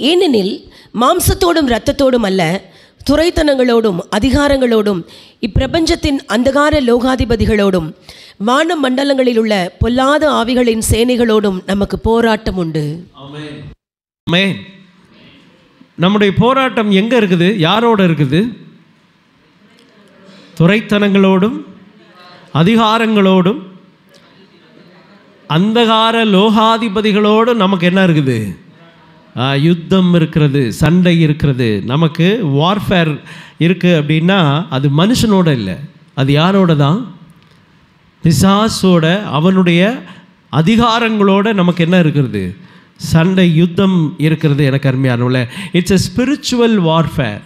ஏனெனில் மாம்சத்தோடும் இரத்தத்தோடும் அல்ல, துரைத்தனங்களோடும் அதிகாரங்களோடும் இப்பிரபஞ்சத்தின் அந்தகார லோகாதிபதிகளோடும் வான மண்டலங்களில் உள்ள பொல்லாத ஆவிகளின் சேனைகளோடும் நமக்கு போராட்டம் உண்டு. ஆமென். நம்முடைய போராட்டம் எங்கே இருக்குது? யாரோட இருக்குது? துரைத்தனங்களோடும் அதிகாரங்களோடும் அந்தகார லோகாதிபதிகளோடும் நமக்கு என்ன இருக்குது? யுத்தம் இருக்கிறது, சண்டை இருக்கிறது. நமக்கு வார்ஃபேர் இருக்குது அப்படின்னா அது மனுஷனோட இல்லை, அது யாரோட தான்? பிசாசோட, அவனுடைய அதிகாரங்களோட நமக்கு என்ன இருக்கிறது? சண்டை, யுத்தம் இருக்கிறது. எனக்கு அருமையானவள, இட்ஸ் எ ஸ்பிரிச்சுவல் வார்ஃபேர்.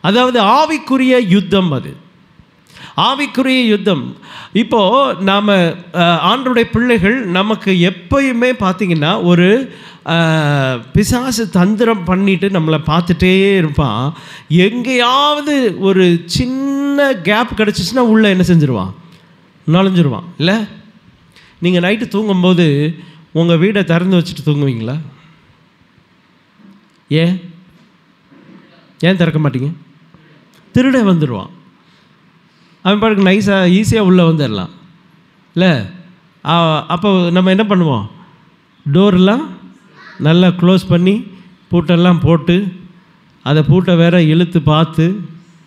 அதாவது ஆவிக்குரிய யுத்தம். அது ஆவிக்குரிய யுத்தம். இப்போது நாம் ஆண்டவருடைய பிள்ளைகள், நமக்கு எப்பயுமே பார்த்திங்கன்னா ஒரு பிசாசு தந்திரம் பண்ணிட்டு நம்மளை பார்த்துட்டே இருப்பான். எங்கேயாவது ஒரு சின்ன கேப் கிடச்சிச்சின்னா உள்ளே என்ன செஞ்சிருவான்? நுழைஞ்சிருவான். இல்லை, நீங்கள் நைட்டு தூங்கும்போது உங்கள் வீடை திறந்து வச்சுட்டு தூங்குவீங்களா? ஏன் திறக்க மாட்டீங்க? திருட வந்துடுவான். அவன் பாருக்கு நைஸாக ஈஸியாக உள்ளே வந்துடலாம். இல்லை, அப்போ நம்ம என்ன பண்ணுவோம்? டோரெலாம் நல்லா க்ளோஸ் பண்ணி பூட்டெல்லாம் போட்டு, அதை பூட்டை வேற இழுத்து பார்த்து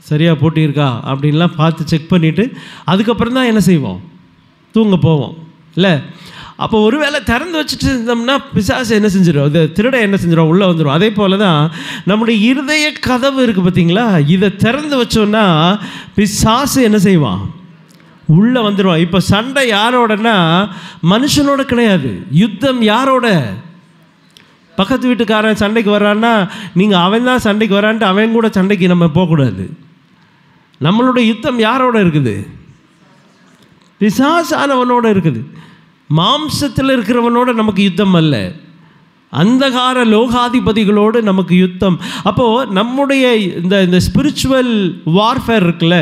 சரியாக பூட்டியிருக்கா அப்படின்லாம் பார்த்து செக் பண்ணிவிட்டு அதுக்கப்புறம் தான் என்ன செய்வோம்? தூங்க போவோம். இல்லை, அப்போ ஒரு வேளை திறந்து வச்சுட்டு இருந்தோம்னா பிசாசு என்ன செஞ்சிடும்? இது திருட என்ன செஞ்சிடும்? உள்ளே வந்துடும். அதே போல் தான் நம்முடைய இருதய கதவு இருக்குது பார்த்தீங்களா, இதை திறந்து வச்சோன்னா பிசாசு என்ன செய்வான்? உள்ளே வந்துடுவான். இப்போ சண்டை யாரோடனா மனுஷனோட கிடையாது. யுத்தம் யாரோட? பக்கத்து வீட்டுக்காரன் சண்டைக்கு வர்றான்னா நீங்கள் அவன் தான் சண்டைக்கு வரான்ட்டு அவன் கூட சண்டைக்கு நம்ம போகக்கூடாது. நம்மளுடைய யுத்தம் யாரோட இருக்குது? பிசாசானவனோட இருக்குது. மாம்சத்தில் இருக்கிறவனோட நமக்கு யுத்தம் அல்ல, அந்தகார லோகாதிபதிகளோடு நமக்கு யுத்தம். அப்போது நம்முடைய இந்த ஸ்பிரிச்சுவல் வார்ஃபேர் இருக்குல்ல,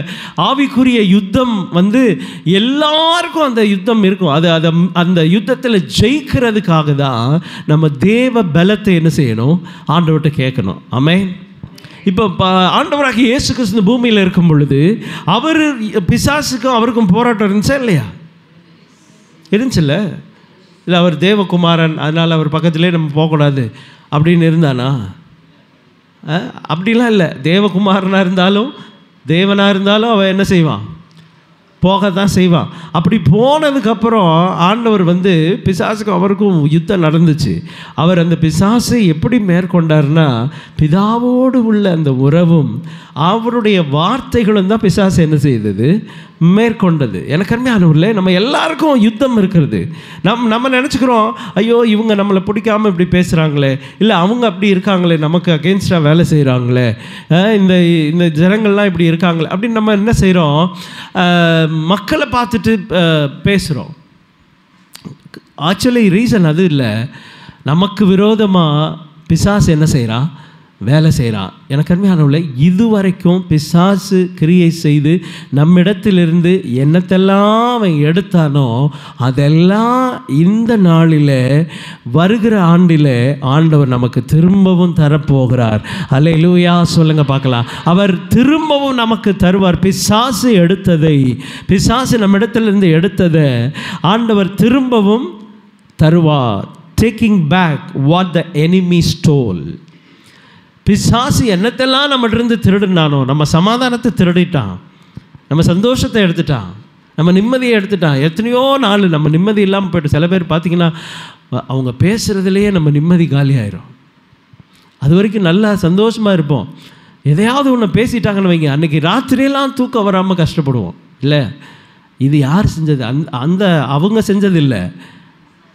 ஆவிக்குரிய யுத்தம் எல்லாருக்கும் அந்த யுத்தம் இருக்கும். அந்த யுத்தத்தில் ஜெயிக்கிறதுக்காக தான் நம்ம தேவ பலத்தை என்ன செய்யணும்? ஆண்டவர்கிட்ட கேட்கணும். ஆமென். இப்போ ஆண்டவராகிய இயேசு கிறிஸ்து பூமியில் இருக்கும் பொழுது அவர் பிசாசுக்கும் அவருக்கும் போராட்டம் இருந்துச்சா இல்லையா? இருந்துச்சுல்ல. இல்லை, அவர் தேவகுமாரன், அதனால் அவர் பக்கத்துலேயே நம்ம போகக்கூடாது அப்படின்னு இருந்தானா? அப்படிலாம் இல்லை. தேவகுமாரனாக இருந்தாலும் தேவனாக இருந்தாலும் அவன் என்ன செய்வான்? போக தான் செய்வான். அப்படி போனதுக்கப்புறம் ஆண்டவர் பிசாசுக்கும் அவருக்கும் யுத்தம் நடந்துச்சு. அவர் அந்த பிசாசை எப்படி மேற்கொண்டார்னா, பிதாவோடு உள்ள அந்த உறவும் அவருடைய வார்த்தைகளும் தான் பிசாசு என்ன செய்தது? மேற்கொண்டது. எனக்கு அருமையானவர்களே, நம்ம எல்லாருக்கும் யுத்தம் இருக்கிறது. நம்ம நினச்சிக்கிறோம், ஐயோ இவங்க நம்மளை பிடிக்காமல் இப்படி பேசுகிறாங்களே, இல்லை அவங்க அப்படி இருக்காங்களே, நமக்கு அகெயின்ஸ்டாக வேலை செய்கிறாங்களே, இந்த ஜனங்கள்லாம் இப்படி இருக்காங்களே அப்படின்னு நம்ம என்ன செய்கிறோம்? மக்களை பார்த்துட்டு பேசுகிறோம். ஆக்சுவலி ரீசன் அது இல்லை. நமக்கு விரோதமாக பிசாசு என்ன செய்கிறான்? வேலை செய்கிறான். எனக்கு அருமையானவர்களே, இதுவரைக்கும் பிசாசு கிரியை செய்து நம்மிடத்திலிருந்து என்னத்தெல்லாம் அவன் எடுத்தானோ அதெல்லாம் இந்த நாளில், வருகிற ஆண்டில் ஆண்டவர் நமக்கு திரும்பவும் தரப்போகிறார். அல்லேலூயா சொல்லுங்க பார்க்கலாம். அவர் திரும்பவும் நமக்கு தருவார். பிசாசு எடுத்ததை, பிசாசு நம்மிடத்திலிருந்து எடுத்ததை ஆண்டவர் திரும்பவும் தருவார். Taking back what the enemy stole. பிசாசு என்னத்தெல்லாம் நம்மகிட்ட திருடுனானோ, நம்ம சமாதானத்தை திருடிட்டான், நம்ம சந்தோஷத்தை எடுத்துட்டான், நம்ம நிம்மதியை எடுத்துட்டான். எத்தனையோ நாள் நம்ம நிம்மதி இல்லாமல் போய்ட்டு, சில பேர் பார்த்திங்கன்னா அவங்க பேசுகிறதுலையே நம்ம நிம்மதி காலியாயிரும். அது வரைக்கும் நல்லா சந்தோஷமாக இருப்போம். எதையாவது ஒன்று பேசிட்டாங்கன்னு வைங்க, அன்றைக்கி ராத்திரியெல்லாம் தூக்கம் வராமல் கஷ்டப்படுவோம். இல்லை, இது யார் செஞ்சது? அந்த அவங்க செஞ்சது இல்லை.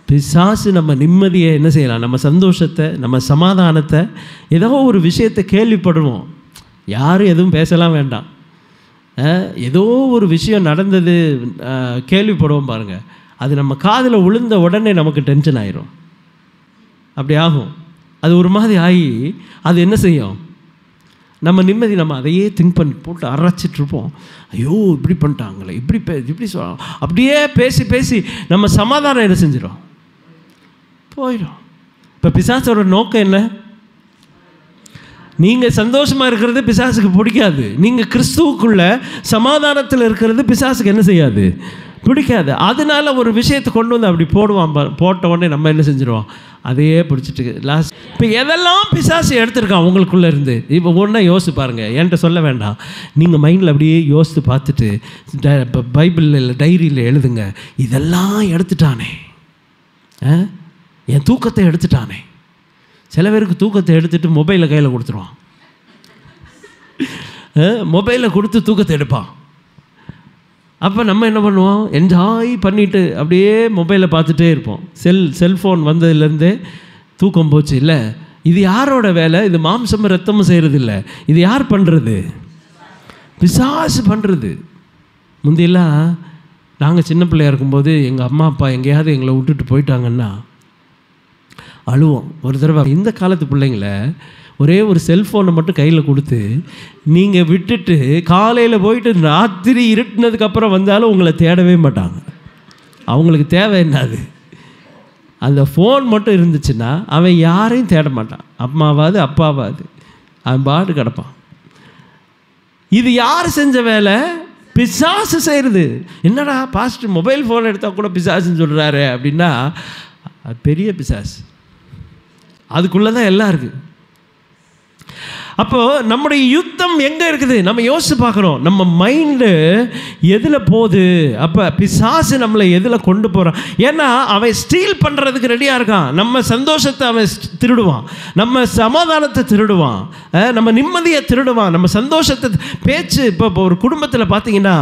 பிசாசு நம்ம நிம்மதியை என்ன செய்யலாம்? நம்ம சந்தோஷத்தை, நம்ம சமாதானத்தை, ஏதோ ஒரு விஷயத்தை கேள்விப்படுவோம், யாரும் எதுவும் பேசலாம் வேண்டாம், ஏதோ ஒரு விஷயம் நடந்தது கேள்விப்படுவோம் பாருங்கள், அது நம்ம காதில் விழுந்த உடனே நமக்கு டென்ஷன் ஆயிரும். அப்படி ஆகும். அது ஒரு மாதிரி ஆகி அது என்ன செய்யும்? நம்ம நிம்மதி, நம்ம அதையே திங்க் பண்ணி போட்டு அரைச்சிட்ருப்போம். ஐயோ இப்படி பண்ணிட்டாங்களே, இப்படி சொல்ல, அப்படியே பேசி பேசி நம்ம சமாதானம் என்ன செஞ்சிடும்? போயிடும். இப்போ பிசாசோட நோக்கம் என்ன? நீங்கள் சந்தோஷமாக இருக்கிறது பிசாசுக்கு பிடிக்காது. நீங்கள் கிறிஸ்துவுக்குள்ள சமாதானத்தில் இருக்கிறது பிசாசுக்கு என்ன செய்யாது, பிடிக்காது. அதனால ஒரு விஷயத்தை கொண்டு வந்து அப்படி போடுவான். போட்ட உடனே நம்ம என்ன செஞ்சிருவோம், அதையே பிடிச்சிட்டு லாஸ்ட். இப்போ எதெல்லாம் பிசாசு எடுத்துருக்கான் உங்களுக்குள்ளே இருந்து, இப்போ ஒன்றா யோசிச்சு பாருங்கள். என்கிட்ட சொல்ல வேண்டாம், நீங்கள் மைண்டில் அப்படியே யோசித்து பார்த்துட்டு இப்போ பைபிளில் இல்லை டைரியில் எழுதுங்க. இதெல்லாம் எடுத்துட்டானே, என் தூக்கத்தை எடுத்துட்டானே. சில பேருக்கு தூக்கத்தை எடுத்துட்டு மொபைலை கையில் கொடுத்துருவான். மொபைலை கொடுத்து தூக்கத்தை எடுப்பான். அப்போ நம்ம என்ன பண்ணுவோம், என்ஜாய் பண்ணிவிட்டு அப்படியே மொபைலை பார்த்துட்டே இருப்போம். செல்ஃபோன் வந்ததுலேருந்தே தூக்கம் போச்சு. இல்லை, இது யாரோட வேலை? இது மாம்சமும் ரத்தமும் செய்கிறது இல்லை. இது யார் பண்ணுறது? பிசாசு பண்ணுறது. முந்தியெல்லாம் நாங்கள் சின்ன பிள்ளையாக இருக்கும்போது எங்கள் அம்மா அப்பா எங்கேயாவது எங்களை விட்டுட்டு போயிட்டாங்கன்னா அழுவோம். ஒரு தடவை இந்த காலத்து பிள்ளைங்கள ஒரே ஒரு செல்ஃபோனை மட்டும் கையில் கொடுத்து நீங்கள் விட்டுட்டு காலையில் போயிட்டு ராத்திரி இருட்டினதுக்கப்புறம் வந்தாலும் உங்களை தேடவே மாட்டாங்க. அவங்களுக்கு தேவை என்னது, அந்த ஃபோன் மட்டும் இருந்துச்சுன்னா அவன் யாரையும் தேட மாட்டான். அம்மாவாது அப்பாவாது, அவன் பாட்டு கிடப்பான். இது யார் செஞ்ச வேலை? பிசாசு செய்கிறது. என்னடா பாஸ்டர் மொபைல் ஃபோன் எடுத்தால் கூட பிசாசுன்னு சொல்கிறாரு அப்படின்னா, அது பெரிய பிசாசு. அதுக்குள்ளே தான் எல்லாம் இருக்குது. அப்போது நம்முடைய யுத்தம் எங்கே இருக்குது நம்ம யோசித்து பார்க்குறோம். நம்ம மைண்டு எதில் போகுது? அப்போ பிசாசு நம்மளை எதில் கொண்டு போகிறான்? ஏன்னா அவன் ஸ்டீல் பண்ணுறதுக்கு ரெடியாக இருக்கான். நம்ம சந்தோஷத்தை அவன் திருடுவான், நம்ம சமாதானத்தை திருடுவான், நம்ம நிம்மதியை திருடுவான், நம்ம சந்தோஷத்தை பேச்சு. இப்போ ஒரு குடும்பத்தில் பார்த்தீங்கன்னா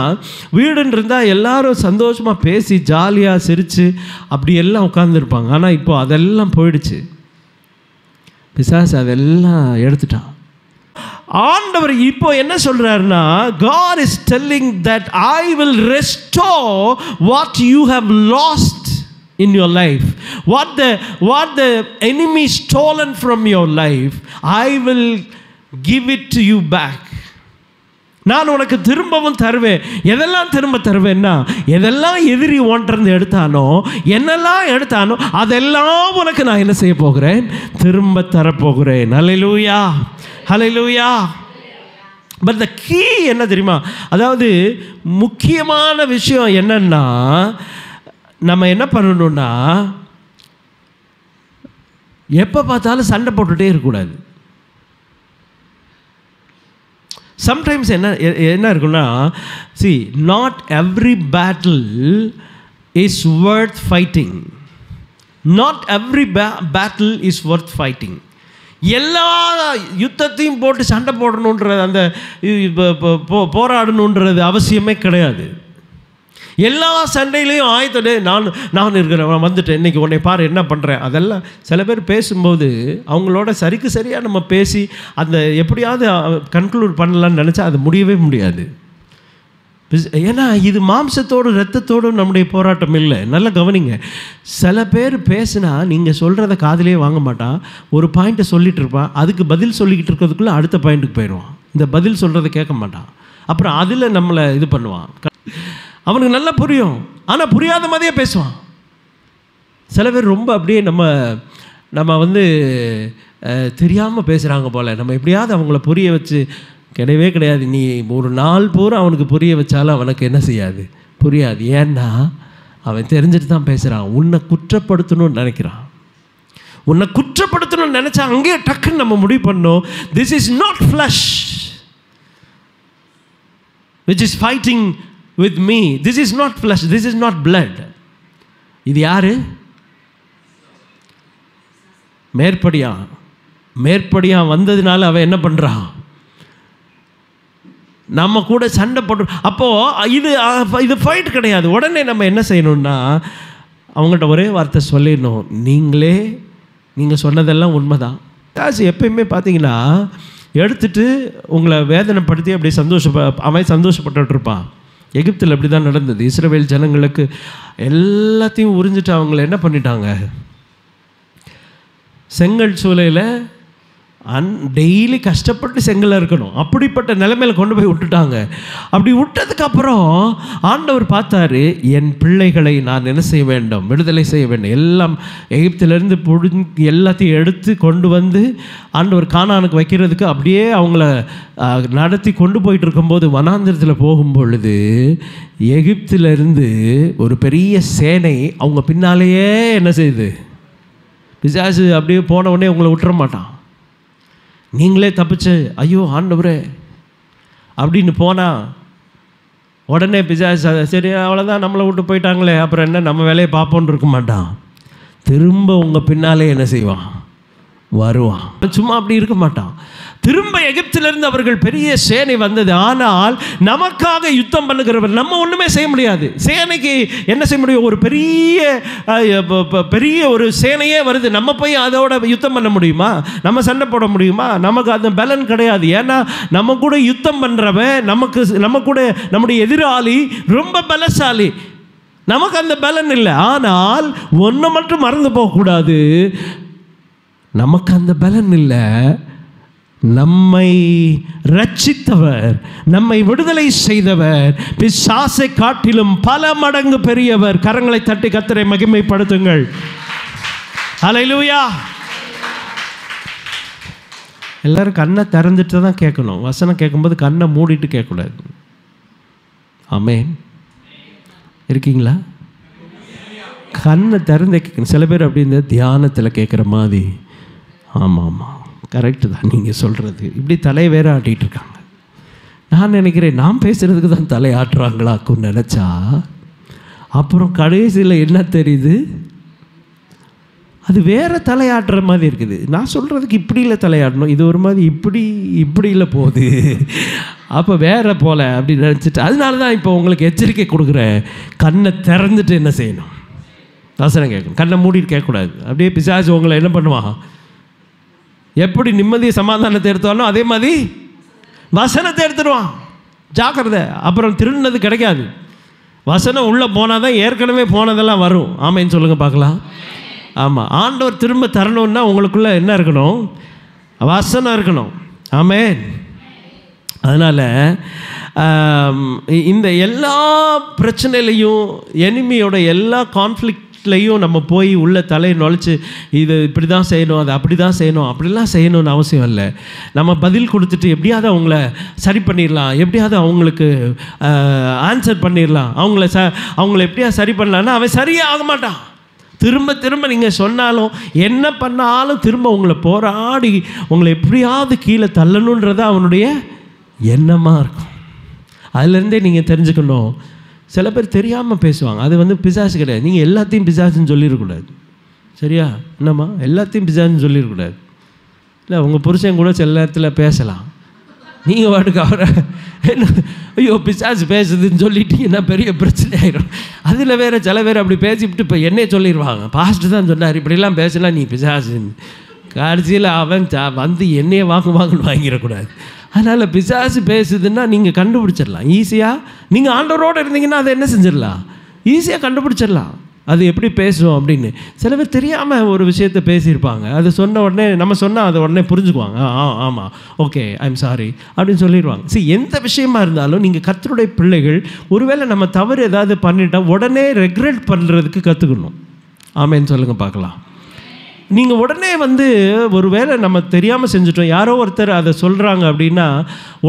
வீடுன்னு இருந்தால் எல்லாரும் சந்தோஷமாக பேசி ஜாலியாக சிரித்து அப்படி எல்லாம் உட்காந்துருப்பாங்க. ஆனால் இப்போ அதெல்லாம் போயிடுச்சு. பிசாசு அதெல்லாம் எடுத்துட்டான். ஆண்டவர் இப்போ என்ன சொல்றாருன்னா, God is telling that I will restore what you have lost in your life, what the enemy stolen from your life, I will give it to you back. நான் உனக்கு திரும்பவும் தருவேன். எதெல்லாம் திரும்ப தருவேன்னா, எதெல்லாம் எதிரி ஒன்றிருந்து எடுத்தானோ, என்னெல்லாம் எடுத்தானோ அதெல்லாம் உனக்கு நான் என்ன செய்ய போகிறேன், திரும்ப தரப்போகிறேன். ஹல்லேலூயா, ஹல்லேலூயா. பட் த கீ என்ன தெரியுமா? அதாவது முக்கியமான விஷயம் என்னன்னா, நம்ம என்ன பண்ணணும்னா எப்போ பார்த்தாலும் சண்டை போட்டுகிட்டே இருக்கக்கூடாது. சம்டைம்ஸ் என்ன இருக்குன்னா, see, not every battle is worth fighting. Not every battle is worth fighting. எல்லா யுத்தத்தையும் போட்டு சண்டை போடணுன்றது, அந்த போராடணுன்றது அவசியமே கிடையாது. எல்லா சண்டையிலையும் ஆயத்தோடு நான் இருக்கிறேன், வந்துட்டேன், இன்றைக்கி உன்னை பாரு என்ன பண்ணுறேன். அதெல்லாம் சில பேர் பேசும்போது அவங்களோட சரிக்கு சரியாக நம்ம பேசி அந்த எப்படியாவது கன்க்ளூட் பண்ணலான்னு நினச்சா அது முடியவே முடியாது. ஏன்னா இது மாம்சத்தோடு இரத்தத்தோடும் நம்முடைய போராட்டம் இல்லை. நல்லா கவனிங்க. சில பேர் பேசுனா நீங்கள் சொல்கிறத காதிலே வாங்க மாட்டான். ஒரு பாயிண்ட்டை சொல்லிகிட்டு இருப்பான், அதுக்கு பதில் சொல்லிக்கிட்டு இருக்கிறதுக்குள்ளே அடுத்த பாயிண்ட்டுக்கு போயிடுவான். இந்த பதில் சொல்கிறத கேட்க மாட்டான். அப்புறம் அதில் நம்மளை இது பண்ணுவான். அவனுக்கு நல்லா புரியும், ஆனால் புரியாத மாதிரியே பேசுவான். சில பேர் ரொம்ப அப்படியே நம்ம வந்து தெரியாமல் பேசுகிறாங்க போல். நம்ம எப்படியாவது அவங்கள புரிய வச்சு, கிடையவே கிடையாது. நீ ஒரு நாள் பூரா அவனுக்கு புரிய வச்சாலும் அவனுக்கு என்ன செய்யாது, புரியாது. ஏன்னா அவன் தெரிஞ்சுட்டு தான் பேசுகிறான். உன்னை குற்றப்படுத்தணும்னு நினைக்கிறான். உன்னை குற்றப்படுத்தணும்னு நினச்சா அங்கேயே டக்குன்னு நம்ம முடிவு பண்ணோம், this is not flesh which is fighting with me, this is not flesh, this is not blood. இது யாரு? மேற்படியா வந்ததுனால அவன் என்ன பண்ணுறான், நம்ம கூட சண்டை போட்டு. அப்போது இது ஃபைட் கிடையாது. உடனே நம்ம என்ன செய்யணும்னா அவங்கள்ட்ட ஒரே வார்த்தை சொல்லிடணும், நீங்கள் சொன்னதெல்லாம் உண்மைதான். எப்பயுமே பார்த்தீங்கன்னா எடுத்துட்டு உங்களை வேதனைப்படுத்தி அப்படியே அவன் சந்தோஷப்பட்டு இருப்பான். எகிப்தில் அப்படி தான் நடந்தது. இஸ்ரவேல் ஜனங்களுக்கு எல்லாத்தையும் உறிஞ்சிட்டு அவங்கள என்ன பண்ணிட்டாங்க, செங்கல் சூளையில் டெய்லி கஷ்டப்பட்டு செங்கல்ல இருக்கணும். அப்படிப்பட்ட நிலைமையில் கொண்டு போய் விட்டுட்டாங்க. அப்படி விட்டதுக்கப்புறம் ஆண்டவர் பார்த்தாரு, என் பிள்ளைகளை நான் என்ன செய்ய வேண்டும், விடுதலை செய்ய வேண்டும். எல்லாம் எகிப்திலிருந்து எல்லாத்தையும் எடுத்து கொண்டு வந்து ஆண்டவர் கானானுக்கு வைக்கிறதுக்கு அப்படியே அவங்கள நடத்தி கொண்டு போயிட்டு இருக்கும்போது வனாந்திரத்தில் போகும்பொழுது எகிப்திலிருந்து ஒரு பெரிய சேனை அவங்க பின்னாலேயே என்ன செய்யுது. பிசாசு அப்படியே போன உடனே உங்களை விட்டுற மாட்டான். நீங்களே தப்பிச்சு ஐயோ ஆண்டவரே அப்படின்னு போனால் உடனே பிசாசு சரி அவ்வளோதான் நம்மளை விட்டு போயிட்டாங்களே அப்புறம் என்ன நம்ம வேலையை பார்ப்போன்னு இருக்க மாட்டான். திரும்ப உங்கள் பின்னாலே என்ன செய்வான், வருவான். சும்மா அப்படி இருக்க மாட்டான். திரும்ப எகிப்திலிருந்து அவர்கள் பெரிய சேனை வந்தது. ஆனால் நமக்காக யுத்தம் பண்ணுகிறவர் நம்ம ஒன்றுமே செய்ய முடியாது. சேனைக்கு என்ன செய்ய முடியும், ஒரு பெரிய ஒரு சேனையே வருது, நம்ம போய் அதோட யுத்தம் பண்ண முடியுமா, நம்ம சண்டை போட முடியுமா, நமக்கு அந்த பலன் கிடையாது. ஏன்னா நம்ம கூட யுத்தம் பண்ணுறவன் நம்ம கூட நம்முடைய எதிராளி ரொம்ப பலசாலி, நமக்கு அந்த பலன் இல்லை. ஆனால் ஒன்று மட்டும் மறந்து போகக்கூடாது, நமக்கு அந்த பலன் இல்லை. நம்மை ரட்சித்தவர், நம்மை விடுதலை செய்தவர் பிசாசை காட்டிலும் பல மடங்கு பெரியவர். கரங்களை தட்டி கர்த்தரை மகிமைப்படுத்துங்கள். ஹல்லேலூயா. எல்லாரும் கண்ணை திறந்துட்டு தான் கேட்கணும். வசனம் கேட்கும்போது கண்ணை மூடிட்டு கேட்கக்கூடாது. ஆமென். இருக்கீங்களா? கண்ணை திறந்து கேட்கணும். சில பேர் அப்படி இந்த தியானத்தில் கேட்குற மாதிரி. ஆமாம் ஆமாம் கரெக்டு தான் நீங்கள் சொல்கிறது. இப்படி தலை வேற ஆட்டிகிட்டு இருக்காங்க. நான் நினைக்கிறேன் நான் பேசுகிறதுக்கு தான் தலை ஆட்டுறாங்களாக்குன்னு நினச்சா அப்புறம் கடைசியில் என்ன தெரியுது, அது வேறு தலையாட்டுற மாதிரி இருக்குது. நான் சொல்கிறதுக்கு இப்படி இல்லை தலையாட்டணும், இது ஒரு மாதிரி இப்படி இல்லை போகுது, அப்போ வேறு போல் அப்படி நினச்சிட்டு. அதனால தான் இப்போ உங்களுக்கு எச்சரிக்கை கொடுக்குறேன். கண்ணை திறந்துட்டு என்ன செய்யணும், வசனம் கேட்கணும். கண்ணை மூடிட்டு கேட்கக்கூடாது. அப்படியே பிசாசு உங்களை என்ன பண்ணுவான், எப்படி நிம்மதியை சமாதானத்தை எடுத்தாலும் அதே மாதிரி வசனத்தை எடுத்துடுவான். ஜாக்கிரதை. அப்புறம் திருடினது கிடைக்காது. வசனம் உள்ளே போனால் தான் ஏற்கனவே போனதெல்லாம் வரும். ஆமைன்னு சொல்லுங்கள் பார்க்கலாம். ஆமாம், ஆண்டவர் திரும்ப தரணுன்னா உங்களுக்குள்ளே என்ன இருக்கணும், வசனம் இருக்கணும். ஆமென். அதனால் இந்த எல்லா பிரச்சனையிலையும் எனிமியோட எல்லா கான்ஃப்ளிக்ட்லையும் நம்ம போய் உள்ள தலையை நுழைச்சி இது இப்படி தான் செய்யணும், அது அப்படி தான் செய்யணும், அப்படிலாம் செய்யணும்னு அவசியம் இல்லை. நம்ம பதில் கொடுத்துட்டு எப்படியாவது அவங்கள சரி பண்ணிடலாம், எப்படியாவது அவங்களுக்கு ஆன்சர் பண்ணிடலாம், அவங்கள எப்படியாவது சரி பண்ணலான்னா அவன் சரியே ஆக மாட்டான். திரும்ப நீங்கள் சொன்னாலும் என்ன பண்ணாலும் திரும்ப உங்களை போராடி உங்களை எப்படியாவது கீழே தள்ளணுன்றதான் அவனுடைய எண்ணமாக இருக்கும். அதுலேருந்தே நீங்கள் தெரிஞ்சுக்கணும். சில பேர் தெரியாமல் பேசுவாங்க, அது பிசாசு கிடையாது. நீங்கள் எல்லாத்தையும் பிசாசுன்னு சொல்லிடக்கூடாது. சரியா? என்னம்மா, எல்லாத்தையும் பிசாசுன்னு சொல்லிடக்கூடாது. இல்லை, உங்கள் புருஷன் கூட சில நேரத்தில் பேசலாம், நீங்கள் வாட்டுக்கு அவரை என்ன ஐயோ பிசாசு பேசுதுன்னு சொல்லிட்டீங்கன்னா பெரிய பிரச்சனை ஆகிடும். அதில் வேறு சில பேர் அப்படி பேசிவிட்டு இப்போ என்னையே சொல்லிடுவாங்க, பாஸ்ட்டு தான் சொன்னார் இப்படிலாம் பேசலாம் நீ பிசாசுன்னு. கடைசியில் அவன் என்னையே வாங்குன்னு வாங்கிடக்கூடாது. அதனால் பிசாசு பேசுதுன்னா நீங்கள் கண்டுபிடிச்சிடலாம் ஈஸியாக. நீங்கள் ஆண்டவரோடு இருந்தீங்கன்னா அதை என்ன செஞ்சிடலாம், ஈஸியாக கண்டுபிடிச்சிடலாம் அது எப்படி பேசுவோம் அப்படின்னு. சில பேர் தெரியாமல் ஒரு விஷயத்தை பேசியிருப்பாங்க, அது சொன்ன உடனே நம்ம சொன்னால் அதை உடனே புரிஞ்சுக்குவாங்க. ஆமாம் ஓகே ஐம் சாரி அப்படின்னு சொல்லிடுவாங்க. சரி, எந்த விஷயமா இருந்தாலும் நீங்கள் கர்த்தருடைய பிள்ளைகள் ஒருவேளை நம்ம தவறு ஏதாவது பண்ணிட்டால் உடனே ரெக்ரெட் பண்ணுறதுக்கு கற்றுக்கணும். ஆமேன்னு சொல்லுங்கள் பார்க்கலாம். நீங்கள் உடனே ஒரு வேளை நம்ம தெரியாமல் செஞ்சுட்டோம், யாரோ ஒருத்தர் அதை சொல்கிறாங்க அப்படின்னா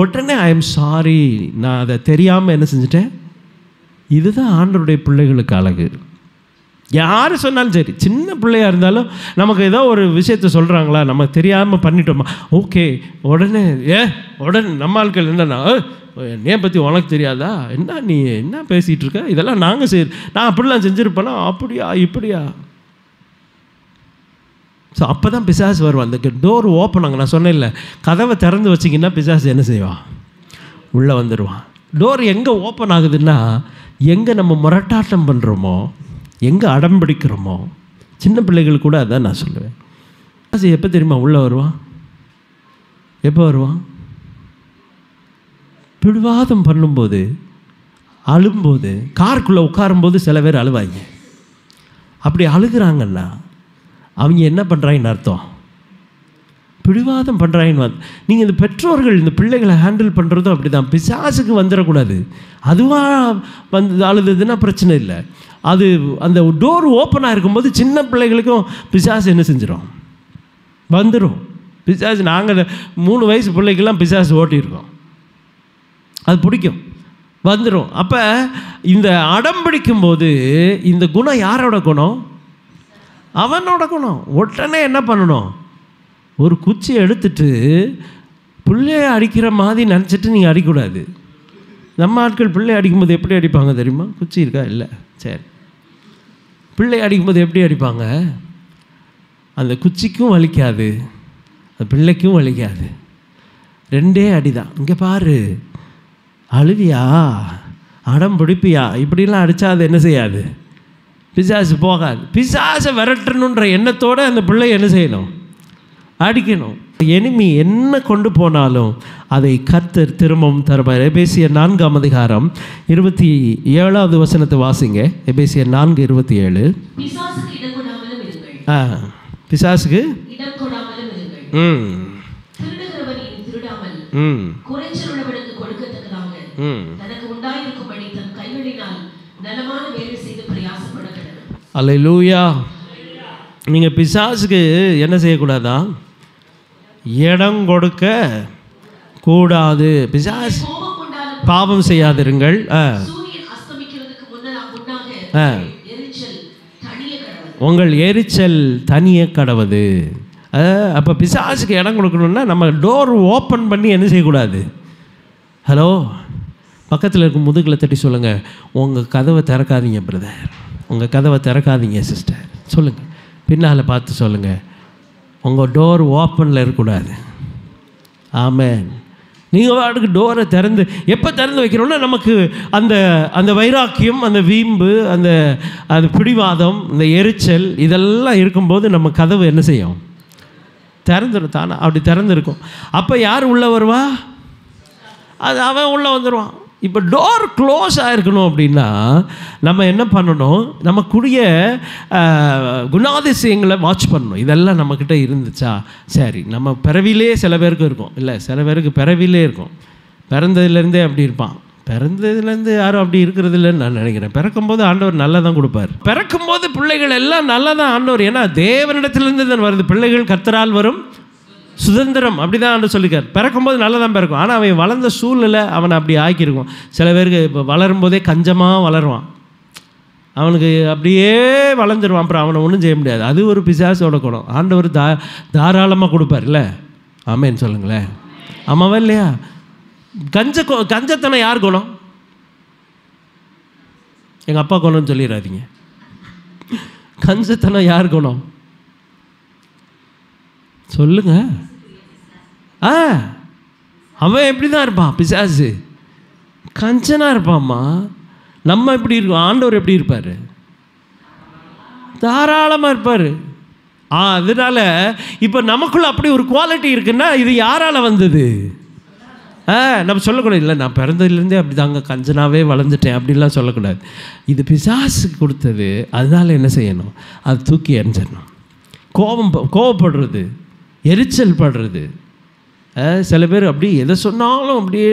உடனே ஐ எம் சாரி, நான் அதை தெரியாமல் என்ன செஞ்சுட்டேன். இதுதான் ஆண்டவருடைய பிள்ளைகளுக்கு அழகு. யார் சொன்னாலும் சரி, சின்ன பிள்ளையாக இருந்தாலும் நமக்கு ஏதோ ஒரு விஷயத்த சொல்கிறாங்களா, நம்ம தெரியாமல் பண்ணிட்டோமா, ஓகே உடனே நம்ம ஆட்கள் என்னன்னா என்னைய பற்றி உனக்கு தெரியாதா, என்ன நீ என்ன பேசிகிட்டு இருக்க, இதெல்லாம் நாங்கள் நான் அப்படிலாம் செஞ்சுருப்பேனா, அப்படியா இப்படியா. ஸோ அப்போ தான் பிசாசு வருவான். அந்த டோர் ஓப்பன் ஆங்க, நான் சொன்னேன் இல்லை, கதவை திறந்து வச்சிங்கன்னா பிசாசு என்ன செய்வான், உள்ளே வந்துடுவான். டோர் எங்கே ஓப்பன் ஆகுதுன்னா எங்கே நம்ம முரட்டாட்டம் பண்ணுறோமோ, எங்கே அடம் பிடிக்கிறோமோ. சின்ன பிள்ளைகள் கூட அதான் நான் சொல்லுவேன். பிசாசு எப்போ தெரியுமா உள்ளே வருவான், எப்போ வருவான், பிடிவாதம் பண்ணும்போது, அழும்போது. காருக்குள்ளே உட்காரும்போது சில பேர் அழுவாங்க. அப்படி அழுகிறாங்கன்னா அவங்க என்ன பண்ணுறாங்கன்னு அர்த்தம், பிடிவாதம் பண்ணுறாயின்னு நீங்கள் இந்த பெற்றோர்கள் இந்த பிள்ளைகளை ஹேண்டில் பண்ணுறதும் அப்படி தான். பிசாசுக்கு வந்துடக்கூடாது. அதுவாக வந்து அழுதுன்னா பிரச்சனை இல்லை. அது அந்த டோர் ஓப்பனாக இருக்கும்போது சின்ன பிள்ளைகளுக்கும் பிசாசு என்ன செஞ்சிடும், வந்துடும். பிசாசு நாங்கள் 3 வயசு பிள்ளைக்கெல்லாம் பிசாசு ஓட்டியிருக்கோம். அது பிடிக்கும், வந்துடும். அப்போ இந்த அடம் பிடிக்கும்போது இந்த குணம் யாரோட குணம்? அவனோட குணம். உடனே என்ன பண்ணணும், ஒரு குச்சியை எடுத்துட்டு பிள்ளைய அடிக்கிற மாதிரி நினச்சிட்டு நீங்கள் அடிக்கூடாது. நம்ம ஆட்கள் பிள்ளை அடிக்கும்போது எப்படி அடிப்பாங்க தெரியுமா? குச்சி இருக்கா? இல்லை. சரி, பிள்ளை அடிக்கும்போது எப்படி அடிப்பாங்க? அந்த குச்சிக்கும் வலிக்காது, அந்த பிள்ளைக்கும் வலிக்காது, 2 அடி தான். இங்கே பாரு, அழுவியா, அடம் பிடிப்பியா, இப்படிலாம் அடித்தா அது என்ன செய்யாது, பிசாசு போகாது. பிசாசை விரட்டணுன்ற எண்ணத்தோடு அந்த பிள்ளை என்ன செய்யணும், அடிக்கணும். எனிமி என்ன கொண்டு போனாலும் அதை கர்த்தர் திரும்பவும் தருவார். எபேசியர் 4ஆம் அதிகாரம் 27வது வசனத்தை வாசிங்க. எபேசியர் 4:27. பிசாசுக்கு அல்லேலூயா. நீங்கள் பிசாசுக்கு என்ன செய்யக்கூடாதா, இடம் கொடுக்க கூடாது. பிசாசு பாவம் செய்யாதிருங்கள். உங்கள் எரிச்சல் தனிய கடவுது. அப்போ பிசாசுக்கு இடம் கொடுக்கணுன்னா நம்ம டோர் ஓப்பன் பண்ணி என்ன செய்யக்கூடாது. ஹலோ, பக்கத்தில் இருக்கும் முதுகில் தட்டி சொல்லுங்கள், உங்கள் கதவை திறக்காதீங்க பிரதர், உங்கள் கதவை திறக்காதீங்க சிஸ்டர் சொல்லுங்கள். பின்னால் பார்த்து சொல்லுங்கள், உங்கள் டோர் ஓப்பனில் இருக்கக்கூடாது. ஆமென். நீங்கள் வாட்டுக்கு டோரை திறந்து எப்போ திறந்து வைக்கிறோன்னா நமக்கு அந்த அந்த வைராக்கியம், அந்த வீம்பு, அந்த பிடிவாதம், இந்த எரிச்சல் இதெல்லாம் இருக்கும்போது நம்ம கதவு என்ன செய்யும், திறந்துடும் தானே. அப்படி திறந்துருக்கும். அப்போ யார் உள்ளே வருவா, அது அவன் உள்ளே வந்துடுவான். இப்போ டோர் க்ளோஸ் ஆகிருக்கணும் அப்படின்னா நம்ம என்ன பண்ணணும், நமக்குரிய குணாதிசயங்களை வாட்ச் பண்ணணும். இதெல்லாம் நம்மக்கிட்ட இருந்துச்சா, சரி. நம்ம பிறவிலே சில பேருக்கு இருக்கும், இல்லை சில பேருக்கு பிறவிலே இருக்கும். பிறந்ததுலேருந்தே அப்படி இருப்பான். பிறந்ததுலேருந்து யாரும் அப்படி இருக்கிறது இல்லைன்னு நான் நினைக்கிறேன். பிறக்கும்போது ஆண்டவர் நல்லா தான் கொடுப்பார். பிறக்கும்போது பிள்ளைகள் எல்லாம் நல்லா தான் ஆண்டவர், ஏன்னா தேவனிடத்திலேருந்து தான் வருது. பிள்ளைகள் கர்த்தரால் வரும் சுதந்திரம், அப்படி தான் ஆண்டு சொல்லிக்கார். பிறக்கும்போது நல்லா தான் பிறக்கும். ஆனால் அவன் வளர்ந்த சூழ்நிலை அவனை அப்படி ஆக்கியிருக்கும். சில பேருக்கு இப்போ வளரும்போதே கஞ்சமாக வளருவான், அவனுக்கு அப்படியே வளர்ந்துருவான். அப்புறம் அவனை ஒன்றும் செய்ய முடியாது. அது ஒரு பிசாசோட குணம். ஆண்டவர் தாராளமாக கொடுப்பார் இல்லை? ஆமேன்னு சொல்லுங்களேன். ஆமாவா இல்லையா? கஞ்சத்தனம் யார் குணம்? எங்கள் அப்பா குணம்னு சொல்லிடாதீங்க. கஞ்சத்தனம் யார் குணம் சொல்லுங்க. அவன் எப்படி தான் இருப்பான், பிசாசு கஞ்சனாக இருப்பான்மா. நம்ம எப்படி இருக்கோம், ஆண்டவர் எப்படி இருப்பார், தாராளமாக இருப்பார். அதனால இப்போ நமக்குள்ள அப்படி ஒரு குவாலிட்டி இருக்குன்னா இது யாரால் வந்தது? நம்ம சொல்லக்கூடாது, இல்லை நான் பிறந்ததுலேருந்தே அப்படி தாங்க கஞ்சனாகவே வளர்ந்துட்டேன் அப்படின்லாம் சொல்லக்கூடாது. இது பிசாசுக்கு கொடுத்தது. அதனால் என்ன செய்யணும், அது தூக்கி எறிஞ்சிடணும். கோவப்படுறது, எரிச்சல் படுறது. சில பேர் அப்படி எதை சொன்னாலும் அப்படியே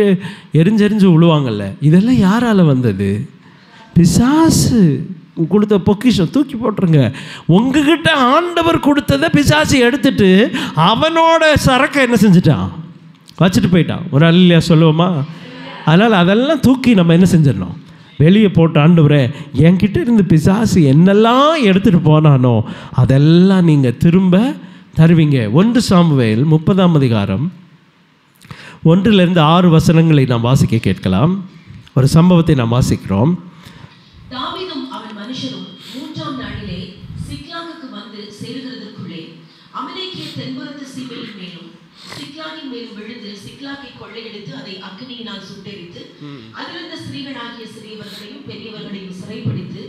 எரிஞ்செறிஞ்சு விழுவாங்கல்ல, இதெல்லாம் யாரால் வந்தது? பிசாசு கொடுத்த பொக்கிஷம் தூக்கி போட்டுருங்க. உங்ககிட்ட ஆண்டவர் கொடுத்ததை பிசாசு எடுத்துட்டு அவனோட சரக்கை என்ன செஞ்சிட்டான், வச்சுட்டு போயிட்டான். ஒரு அல்லையா சொல்லுவோமா? அதனால் அதெல்லாம் தூக்கி நம்ம என்ன செஞ்சிடணும், வெளியே போட்டு, ஆண்டவரே என்கிட்ட இருந்து பிசாசு என்னெல்லாம் எடுத்துகிட்டு போனானோ அதெல்லாம் நீங்கள் திரும்ப தருவீங்க. 1 சாமுவேல் 30ஆம் அதிகாரம் 1-6 வசனங்களை நாம் வாசிக்க கேட்கலாம். ஒரு சம்பவத்தை நாம் வாசிக்கிறோம். தாவீதும் அவன் மனுஷரும் 3ஆம் நாளிலே சிக்லாகுக்கு வந்து சேருகிறதற்குள்ளே அமலேக்கிய தென்புறத்து சீமையின் மேலும் சிக்லாகின் மேலும் விழுந்து சிக்லாகை கொள்ளையடித்து அதை அக்கினியினால் சுட்டெரித்து அதிலிருந்த ஸ்திரீகளாகிய சிறியவர்களையும் பெரியவர்களையும் சிறைப்பிடித்து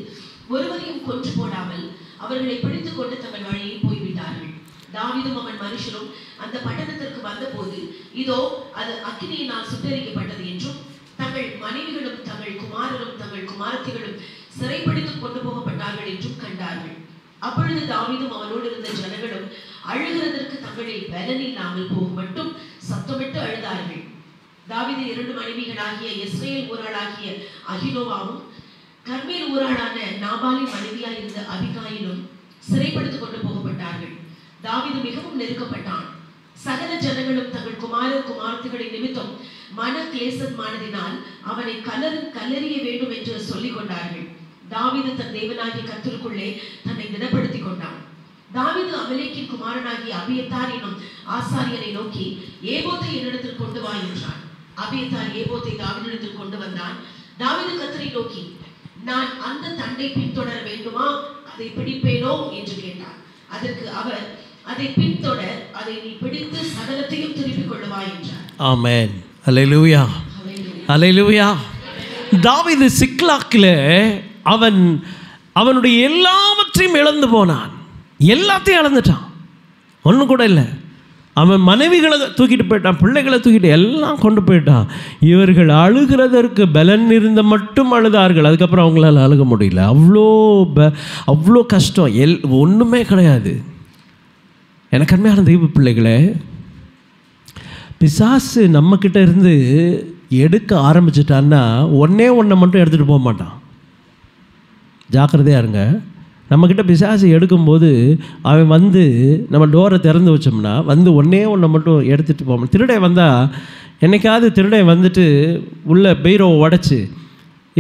ஒருவரையும் கொன்று போடாமல் அவர்களை பிடித்துக் கொண்டு தங்கள் வழியை போய்விட்டார்கள். தாவீதும் அவன் மனுஷரும் அந்த பட்டணத்திற்கு வந்தபோது இதோ அது அக்கினியினால் சுட்டெரிக்கப்பட்டது என்றும் தங்கள் மனைவிகளும் தங்கள் குமாரரும் தங்கள் குமாரத்திகளும் சிறைப்பிடித்துக் கொண்டு போகப்பட்டார்கள் என்றும் கண்டார்கள். அப்பொழுது தாவீதும் அவனோடு இருந்த ஜனங்களும் அழுகிறதற்கு தங்களில் பலன் இல்லாமல் போகும் மட்டும் சத்தமிட்டு அழுதார்கள். தாவீது 2 மனைவிகளாகிய இஸ்ரவேல் ஊராளாகிய அகினோவாவும் கர்மேல் ஊராளான நாபாலின் மனைவியாய் இருந்த அபிகாயிலும் சிறைப்படுத்திக் கொண்டு போகப்பட்டார்கள். தாவீது மிகவும் நெருக்கப்பட்டான். சகல ஜனங்களும் தங்கள் குமாரத்திகளின் நிமித்தம் மன கிளேசமானதினால் அவனை கல்லறிய வேண்டும் என்று சொல்லிக் கொண்டார்கள். தாவீது தன் தேவனாகிய கர்த்தருக்குள்ளே தன்னை திடப்படுத்திக் கொண்டான். தாவீது அமலேக்கின் குமாரனாகிய அபியத்தார் என்னும் ஆசாரியனை நோக்கி, ஏபோத்தை என்னிடத்தில் கொண்டு வா என்றான். அபியத்தார் ஏபோத்தை தாவீதிடத்தில் கொண்டு வந்தான். தாவீது கர்த்தரை நோக்கி, நான் அந்த தண்டை பின்தொடர வேண்டுமா, அதை பிடிப்பேனோ என்று கேட்டார். அதற்கு அவர், அதை பின்தொடர், அதை நீ பிடித்து சகலத்தையும் திருப்பிக் கொள்ளுவா என்றார். ஆமென். அல்லேலூயா, அல்லேலூயா. தாவீது சிக்லாக்கில் அவனுடைய எல்லாவற்றையும் இழந்து போனான். எல்லாத்தையும் இழந்துட்டான். ஒன்றும் கூட இல்லை. அவன் மனைவிகளை தூக்கிட்டு போயிட்டான், பிள்ளைகளை தூக்கிட்டு எல்லாம் கொண்டு போயிட்டான். இவர்கள் அழுகிறதற்கு பலன் இருந்த மட்டும் அழுதார்கள். அதுக்கப்புறம் அவங்களால அழுக முடியல. அவ்வளோ கஷ்டம். ஒன்றுமே கிடையாது. எனக்கு அருமையான தெய்வ பிள்ளைகளே, பிசாசு நம்மக்கிட்ட இருந்து எடுக்க ஆரம்பிச்சிட்டான்னா ஒன்றே மட்டும் எடுத்துகிட்டு போக மாட்டான். ஜாக்கிரதையாக இருங்க. நம்மக்கிட்ட பிசாசு எடுக்கும்போது அவன் வந்து நம்ம டோரை திறந்து வச்சோம்னா வந்து ஒன்றே மட்டும் எடுத்துகிட்டு போவோம். திருடை வந்தால் என்னைக்காவது திருடை வந்துட்டு உள்ள பீரோவை உடச்சி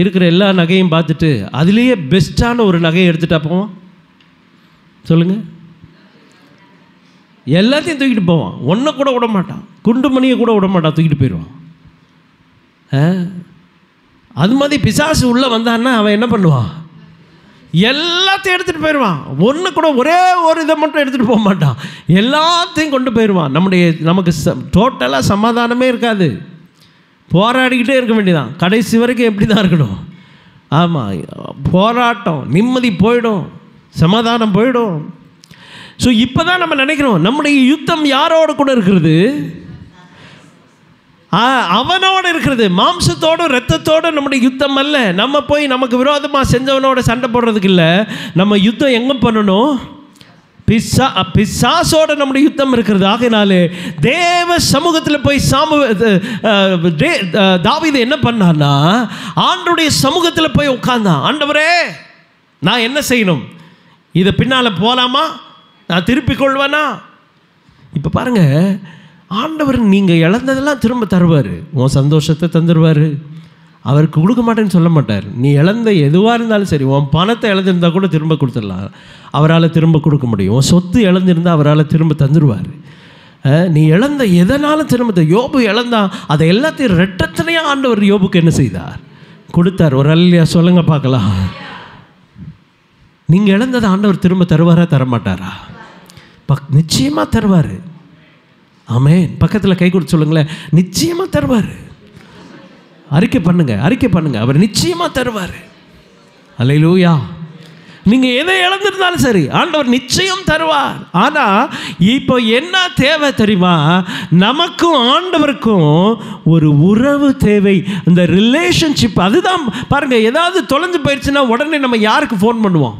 இருக்கிற எல்லா நகையும் பார்த்துட்டு அதுலேயே பெஸ்ட்டான ஒரு நகையை எடுத்துகிட்டா போவோம்? சொல்லுங்கள். எல்லாத்தையும் தூக்கிட்டு போவான். ஒன்றை கூட விட மாட்டான். குண்டு மணியை கூட விட மாட்டான், தூக்கிட்டு போயிடுவான். அது மாதிரி பிசாசு உள்ளே வந்தான்னா அவன் என்ன பண்ணுவான்? எல்லாத்தையும் எடுத்துகிட்டு போயிடுவான். ஒன்று கூட ஒரே ஒரு இதை மட்டும் எடுத்துகிட்டு போக மாட்டான். எல்லாத்தையும் கொண்டு போயிடுவான். நமக்கு டோட்டலாக சமாதானமே இருக்காது. போராடிக்கிட்டே இருக்க வேண்டியதான். கடைசி வரைக்கும் எப்படி தான் இருக்கணும்? ஆமாம், போராட்டம். நிம்மதி போயிடும், சமாதானம் போயிடும். ஸோ இப்போ தான் நம்ம நினைக்கிறோம் நம்முடைய யுத்தம் யாரோடு கூட இருக்கிறது? அவனோடு இருக்கிறது. மாம்சத்தோடு இரத்தத்தோடு நம்முடைய யுத்தம் அல்ல. நம்ம போய் நமக்கு விரோதமாக செஞ்சவனோட சண்டை போடுறதுக்கு இல்லை. நம்ம யுத்தம் எங்கே பண்ணணும்? பிசாசோட நம்முடைய யுத்தம் இருக்கிறது. ஆகையினாலே தேவ சமூகத்தில் போய் தாவீது என்ன பண்ணான்னா, ஆண்டவருடைய சமூகத்தில் போய் உட்கார்ந்தான். ஆண்டவரே, நான் என்ன செய்யணும்? இதை பின்னால் போகலாமா? நான் திருப்பிக் கொள்வேனா? இப்போ பாருங்கள், ஆண்டவர் நீங்கள் இழந்ததெல்லாம் திரும்ப தருவார். உன் சந்தோஷத்தை தந்துடுவார். அவருக்கு கொடுக்க மாட்டேன்னு சொல்ல மாட்டார். நீ இழந்த எதுவாக இருந்தாலும் சரி, உன் பணத்தை இழந்திருந்தால் கூட திரும்ப கொடுத்துடலாம். அவரால் திரும்ப கொடுக்க முடியும். உன் சொத்து இழந்திருந்தால் அவரால் திரும்ப தந்துடுவார். நீ இழந்த எதனாலும் திரும்ப. யோபு இழந்தான், அதை எல்லாத்தையும் ரெட்டத்தனையாக ஆண்டவர் யோபுக்கு என்ன செய்தார்? கொடுத்தார். ஒரு அல்லையா சொல்லுங்க பார்க்கலாம். நீங்கள் இழந்ததை ஆண்டவர் திரும்ப தருவாரா தரமாட்டாரா? நிச்சயமாக தருவார். ஆமென். பக்கத்தில் கை கொடுத்து சொல்லுங்களேன், நிச்சயமாக தருவார். அறிக்கை பண்ணுங்க, அவர் நிச்சயமாக தருவார். அல்லேலூயா. நீங்கள் எதை இழந்திருந்தாலும் சரி, ஆண்டவர் நிச்சயம் தருவார். ஆனால் இப்போ என்ன தேவை தெரியுமா? நமக்கும் ஆண்டவருக்கும் ஒரு உறவு தேவை, இந்த ரிலேஷன்ஷிப். அதுதான் பாருங்கள், ஏதாவது தொலைஞ்சு போயிடுச்சுன்னா உடனே நம்ம யாருக்கு ஃபோன் பண்ணுவோம்?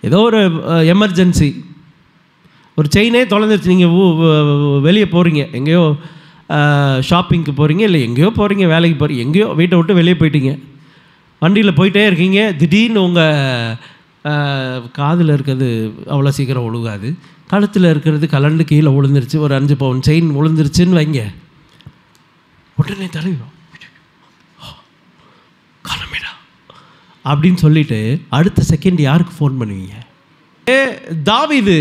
ஏதோ ஒரு எமர்ஜென்சி, ஒரு செயினே தொலைஞ்சிருச்சு. நீங்கள் வெளியே போகிறீங்க, எங்கேயோ ஷாப்பிங்க்கு போகிறீங்க, இல்லை எங்கேயோ போகிறீங்க, வேலைக்கு போகிறீங்க, எங்கேயோ வீட்டை விட்டு வெளியே போயிட்டீங்க. வண்டியில் போயிட்டே இருக்கீங்க. திடீர்னு உங்கள் காதில் இருக்கிறது அவ்வளோ சீக்கிரம் ஒழுகாது, கழுத்தில் இருக்கிறது கலண்டு கீழே விழுந்துருச்சு. ஒரு 5 பவுன் செயின் விழுந்துருச்சுன்னு வைங்க. உடனே தடவிடும், காணமேடா அப்படின்னு சொல்லிட்டு அடுத்த செகண்ட் யாருக்கு ஃபோன் பண்ணுவீங்க? தாவீது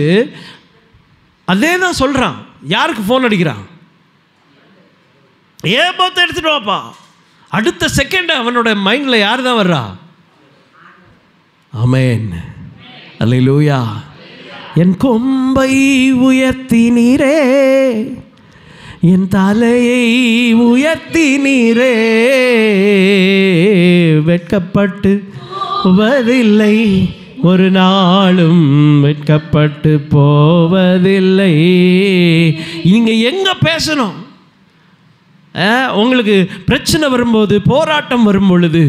அதே தான் சொல்கிறான். யாருக்கு ஃபோன் அடிக்கிறான்? ஏபோத்தை எடுத்துட்டு வாப்பா. அடுத்த செகண்ட் அவனோட மைண்டில் யார் தான் வர்றா? ஆமென். அல்லேலூயா. என் கொம்பை உயர்த்தி நீரே, என் தலையை உயர்த்தி நீரே, வெட்கப்பட்டு போவதில்லை, ஒரு நாளும் வெட்கப்பட்டு போவதில்லை. நீங்கள் எங்கே பேசணும்? உங்களுக்கு பிரச்சனை வரும்போது, போராட்டம் வரும் பொழுது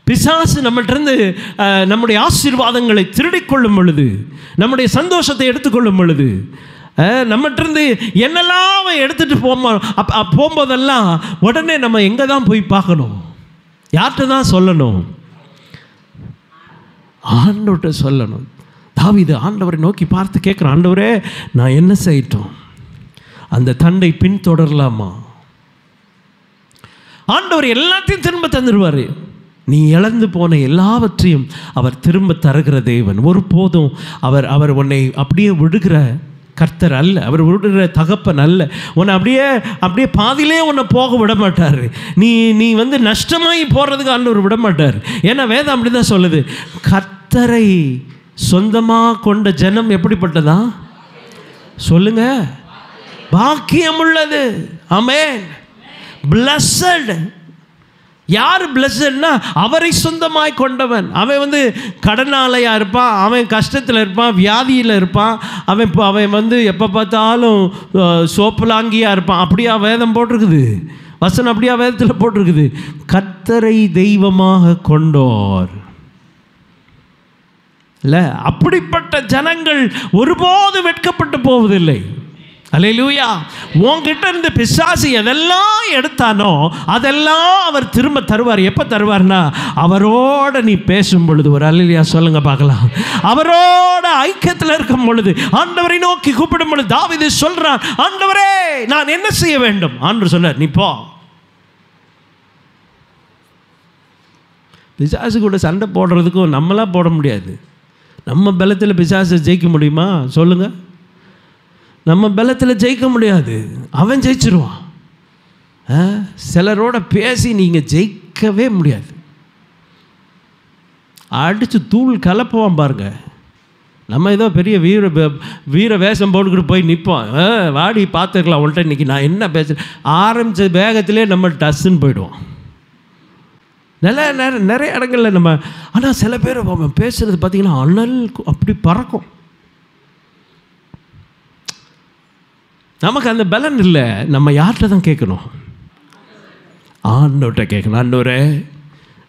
பிசாசு நம்மகிட்டருந்து நம்முடைய ஆசீர்வாதங்களை திருடிக்கொள்ளும் பொழுது, நம்முடைய சந்தோஷத்தை எடுத்துக்கொள்ளும் பொழுது, நம்மகிட்டருந்து என்னெல்லாம் அவன் எடுத்துகிட்டு போகும்போதெல்லாம் உடனே நம்ம எங்கே தான் போய் பார்க்கணும்? யார்கிட்ட தான் சொல்லணும்? ஆண்டவர்கிட்ட சொல்லணும். தாவீது ஆண்டவரை நோக்கி பார்த்து கேட்குறான், ஆண்டவரே நான் என்ன செய்யட்டும்? அந்த தண்டை பின்தொடரலாமா? ஆண்டவர் எல்லாத்தையும் திரும்ப தந்துடுவார். நீ இழந்து போன எல்லாவற்றையும் அவர் திரும்ப தருகிற தேவன். ஒருபோதும் அவர் உன்னை அப்படியே விடுகிற கர்த்தர் அல்ல. அவர் விடுகிற தகப்பன் அல்ல. உன்னை அப்படியே பாதியிலே உன்னை போக விட மாட்டார். நீ வந்து நஷ்டமாகி போகிறதுக்கு ஆண்டவர் விட மாட்டார். ஏன்னா வேதம் அப்படி தான் சொல்லுது, கர்த்தரை சொந்தமாக கொண்ட ஜனம் எப்படிப்பட்டதா சொல்லுங்க? பாக்கியம் உள்ளது. ஆமென். பிளஸட். யார் பிளஸட்னா அவரை சொந்தமாய் கொண்டவன். அவன் வந்து கடனாளையாக இருப்பான், அவன் கஷ்டத்தில் இருப்பான், வியாதியில் இருப்பான், அவன் வந்து எப்போ பார்த்தாலும் சோப்புலாங்கியாக இருப்பான். அப்படியா வேதம் போட்டிருக்குது? வசனம் அப்படியா வேதத்தில் போட்டிருக்குது? கர்த்தரை தெய்வமாக கொண்டோர் இல்லை, அப்படிப்பட்ட ஜனங்கள் ஒருபோது வெட்கப்பட்டு போவதில்லை. அல்லேலூயா. உன்கிட்ட இருந்து பிசாசு எதெல்லாம் எடுத்தானோ அதெல்லாம் அவர் திரும்ப தருவார். எப்போ தருவார்னா அவரோட நீ பேசும் பொழுது. ஒரு அல்லேலூயா சொல்லுங்க பார்க்கலாம். அவரோட ஐக்கியத்தில் இருக்கும் பொழுது, ஆண்டவரை நோக்கி கூப்பிடும் பொழுது தாவீது சொல்றான், ஆண்டவரே நான் என்ன செய்ய வேண்டும்? ஆண்டவர் சொன்னார், நீ போ. பிசாசு கூட சண்டை போடுறதுக்கும் நம்மளாம் போட முடியாது. நம்ம பலத்தில் பிசாசை ஜெயிக்க முடியுமா? சொல்லுங்க. நம்ம பலத்தில் ஜெயிக்க முடியாது. அவன் ஜெயிச்சிருவான். சிலரோட பேசி நீங்கள் ஜெயிக்கவே முடியாது. அடித்து தூள் கலப்புவான் பாருங்க. நம்ம ஏதோ பெரிய வீர வேஷம் போட்டுக்கிட்டு போய் நிற்போம். வாடி பார்த்துக்கலாம் உன்ட்ட இன்றைக்கி நான் என்ன பேசுகிறேன் ஆரம்பித்த வேகத்திலே நம்ம டஸ்ன்னு போயிடுவோம். நிறைய இடங்களில் நம்ம. ஆனால் சில பேர் பேசுகிறது பார்த்திங்கன்னா அனல் அப்படி பறக்கும். நமக்கு அந்த பலன் இல்லை. நம்ம யார்கிட்ட தான் கேட்கணும்? ஆண்டவர்கிட்ட கேட்கணும். ஆண்டவரே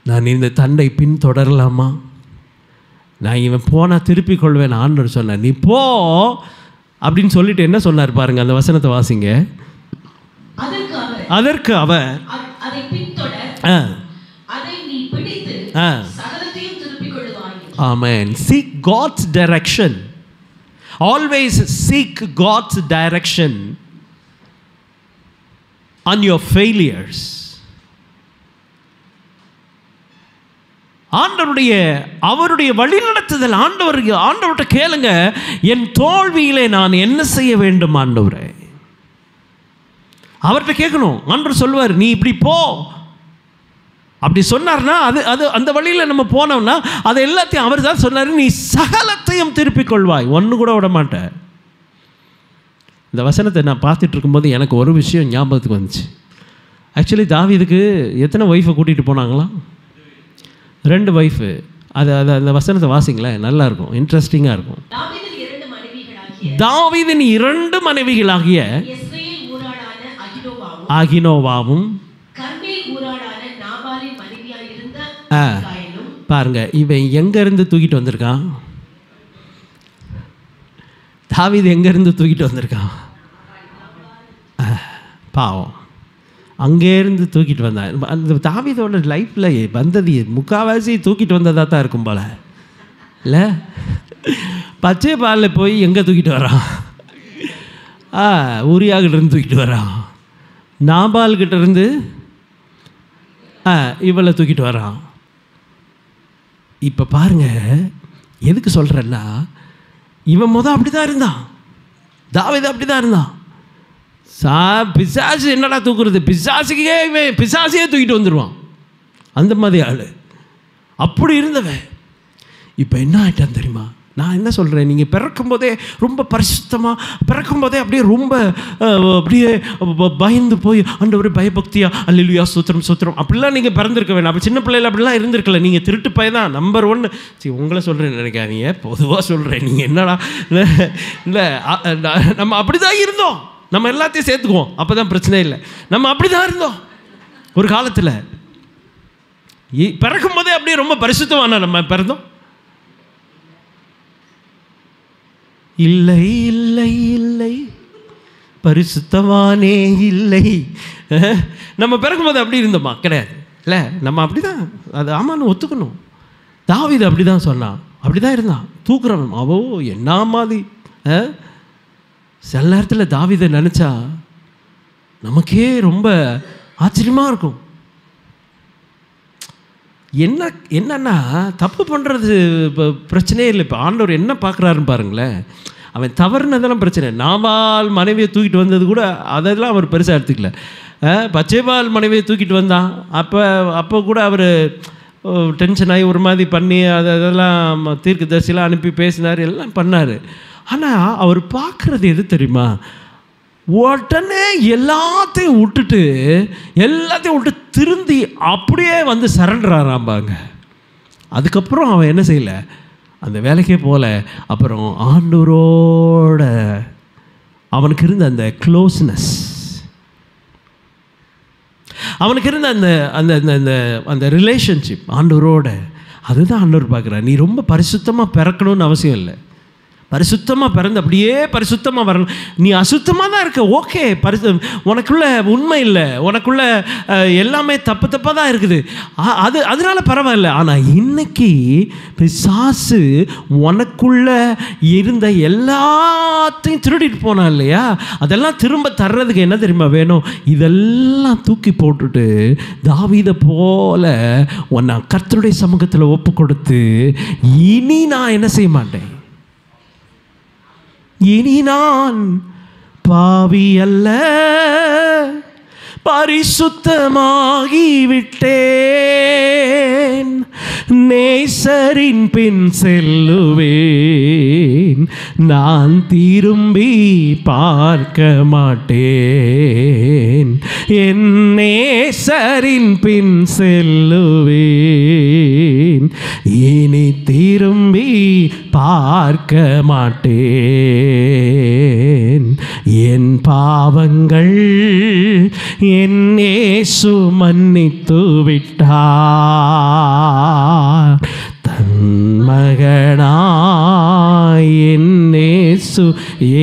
நான் இந்த தண்டை பின் தொடரலாமா? நான் இவன் போனால் திருப்பிக் கொள்வேன். ஆண்டவர் சொன்னார், நீ போ அப்படின்னு சொல்லிட்டு என்ன சொன்னார் பாருங்க. அந்த வசனத்தை வாசிங்க. அதற்கு அவர் ஆமென். Seek God's direction. Always seek God's direction on your failures. அவருடைய வழிநடத்துதல். ஆண்டவர்கிட்ட கேளுங்க, என் தோல்வியிலே நான் என்ன செய்ய வேண்டும் ஆண்டவரே? அவர்கிட்ட கேட்கணும். ஆண்டவர் சொல்வார், நீ இப்படி போ. அப்படி சொன்னார்னா அது அந்த வழியில் நம்ம போனோம்னா அது எல்லாத்தையும் அவர் தான் சொன்னார், நீ சகலத்தையும் திருப்பிக் கொள்வாய், ஒன்று கூட விட மாட்டேன். இந்த வசனத்தை நான் பார்த்துட்டு இருக்கும்போது எனக்கு ஒரு விஷயம் ஞாபகத்துக்கு வந்துச்சு. ஆக்சுவலி தாவீதுக்கு எத்தனை ஒய்ஃபை கூட்டிகிட்டு போனாங்களாம்? 2 ஒய்ஃபு. அந்த வசனத்தை வாசிங்களேன், நல்லாயிருக்கும், இன்ட்ரெஸ்டிங்காக இருக்கும். தாவீதின் 2 மனைவிகளாகிய அகினோவாவும் பாருங்க, இவன் எங்கேருந்து தூக்கிட்டு வந்திருக்கான்? தாவீது எங்கேருந்து தூக்கிட்டு வந்திருக்கான்? பாவம், அங்கேருந்து தூக்கிட்டு வந்தான். அந்த தாவீதோட லைஃப்பில் வந்தது முக்கால்வாசி தூக்கிட்டு வந்ததாக தான் இருக்கும் போல இல்லை? பச்சை பாலில் போய் எங்கே தூக்கிட்டு வரான்? ஊரியாகிட்டேருந்து தூக்கிட்டு வரான். நாபால்கிட்ட இருந்து இவளை தூக்கிட்டு வரான். இப்போ பாருங்க, எதுக்கு சொல்கிறேன்னா, இவன் அப்படி தான் இருந்தான். தாவீது அப்படி தான் இருந்தான். பிசாசு என்னடா தூக்குறது? பிசாசுக்கே இவன் பிசாசையே தூக்கிட்டு வந்துடுவான். அந்த மாதிரி ஆள் அப்படி இருந்தவன் இப்போ என்ன ஆகிட்டான் தெரியுமா? நான் என்ன சொல்கிறேன், நீங்கள் பிறக்கும்போதே ரொம்ப பரிசுத்தமாக பிறக்கும்போதே அப்படியே ரொம்ப அப்படியே பயந்து போய் ஆண்டவரே பயபக்தியா அல்லேலூயா ஸ்தோத்திரம் ஸ்தோத்திரம் அப்படிலாம் நீங்கள் பிறந்திருக்க வேணாம். அப்போ சின்ன பிள்ளைகள் அப்படிலாம் இருந்திருக்கல. நீங்கள் திருட்டு பையன் தான் நம்பர் 1. சரி, உங்களை சொல்கிறேன் நினைக்காதீங்க, பொதுவாக சொல்கிறேன். நீங்கள் என்னடா இல்லை, நம்ம அப்படி தான் இருந்தோம். நம்ம எல்லாத்தையும் சேர்த்துக்குவோம், அப்போ தான் பிரச்சனை இல்லை. நம்ம அப்படி தான் இருந்தோம் ஒரு காலத்தில். பிறக்கும் போதே அப்படியே ரொம்ப பரிசுத்தமான நம்ம பிறந்தோம்? இல்லை இல்லை இல்லை, பரிசுத்தவானே இல்லை. நம்ம பிறக்கும்போது அப்படி இருந்தோமா? கிடையாது இல்லை, நம்ம அப்படி தான். அது ஆமான்னு ஒத்துக்கணும். தாவீது அப்படி தான் சொன்னான், அப்படி தான் இருந்தான், தூக்குறவன். அவோ என்ன மாதிரி. சில நேரத்தில் தாவீதை நினச்சா நமக்கே ரொம்ப ஆச்சரியமாக இருக்கும். என்னன்னா தப்பு பண்ணுறது இப்போ பிரச்சனையே இல்லை. இப்போ ஆண்டவர் என்ன பார்க்குறாருன்னு பாருங்களேன். அவன் தவறுனதெல்லாம் பிரச்சனை. நாபால் மனைவியை தூக்கிட்டு வந்தது கூட அதெல்லாம் அவர் பெருசாக எடுத்துக்கல. பச்சைபால் மனைவியை தூக்கிட்டு வந்தான். அப்போ கூட அவர் டென்ஷன் ஆகி ஒரு மாதிரி பண்ணி அதெல்லாம் தீர்க்கதரிசிலாம் அனுப்பி பேசினார், எல்லாம் பண்ணார். ஆனால் அவர் பார்க்குறது எது தெரியுமா? உடனே எல்லாத்தையும் விட்டு திருந்தி அப்படியே வந்து சரண்டர் ஆறாம்பாங்க. அதுக்கப்புறம் அவன் என்ன செய்யலை, அந்த வேலைக்கே போகல. அப்புறம் ஆண்டவரோட அவனுக்கு இருந்த அந்த க்ளோஸ்னஸ், அவனுக்கு இருந்த அந்த அந்த அந்த அந்த ரிலேஷன்ஷிப் ஆண்டவரோட, அதுதான் ஆண்டவர் பார்க்குறார். நீ ரொம்ப பரிசுத்தமாக பிறக்கணும்னு அவசியம் இல்லை. பரிசுத்தமாக பிறந்து அப்படியே பரிசுத்தமாக வரணும். நீ அசுத்தமாக தான் இருக்க, ஓகே. உனக்குள்ள உண்மை இல்லை, உனக்குள்ள எல்லாமே தப்பாக தான் இருக்குது, அதனால பரவாயில்ல. ஆனால் இன்னைக்கு பிசாசு உனக்குள்ள இருந்த எல்லாத்தையும் திருடிட்டு போனான் இல்லையா? அதெல்லாம் திரும்ப தர்றதுக்கு என்ன தெரியுமா வேணும்? இதெல்லாம் தூக்கி போட்டுட்டு தாவீதை போல உன்னை கர்த்தருடைய சமூகத்தில் ஒப்பு கொடுத்து, இனி நான் என்ன செய்ய மாட்டேன், இனி நான் பாவி அல்ல, பரிசுத்தமாகிவிட்டேன், நேசரின் பின் செல்லுவேன், நான் திரும்பி பார்க்க மாட்டேன், என் நேசரின் பின் செல்லுவேன், இனி திரும்பி பார்க்க மாட்டேன், என் பாவங்கள் என் இயேசு மன்னித்து விட்டார், தன் மகனாய் என் இயேசு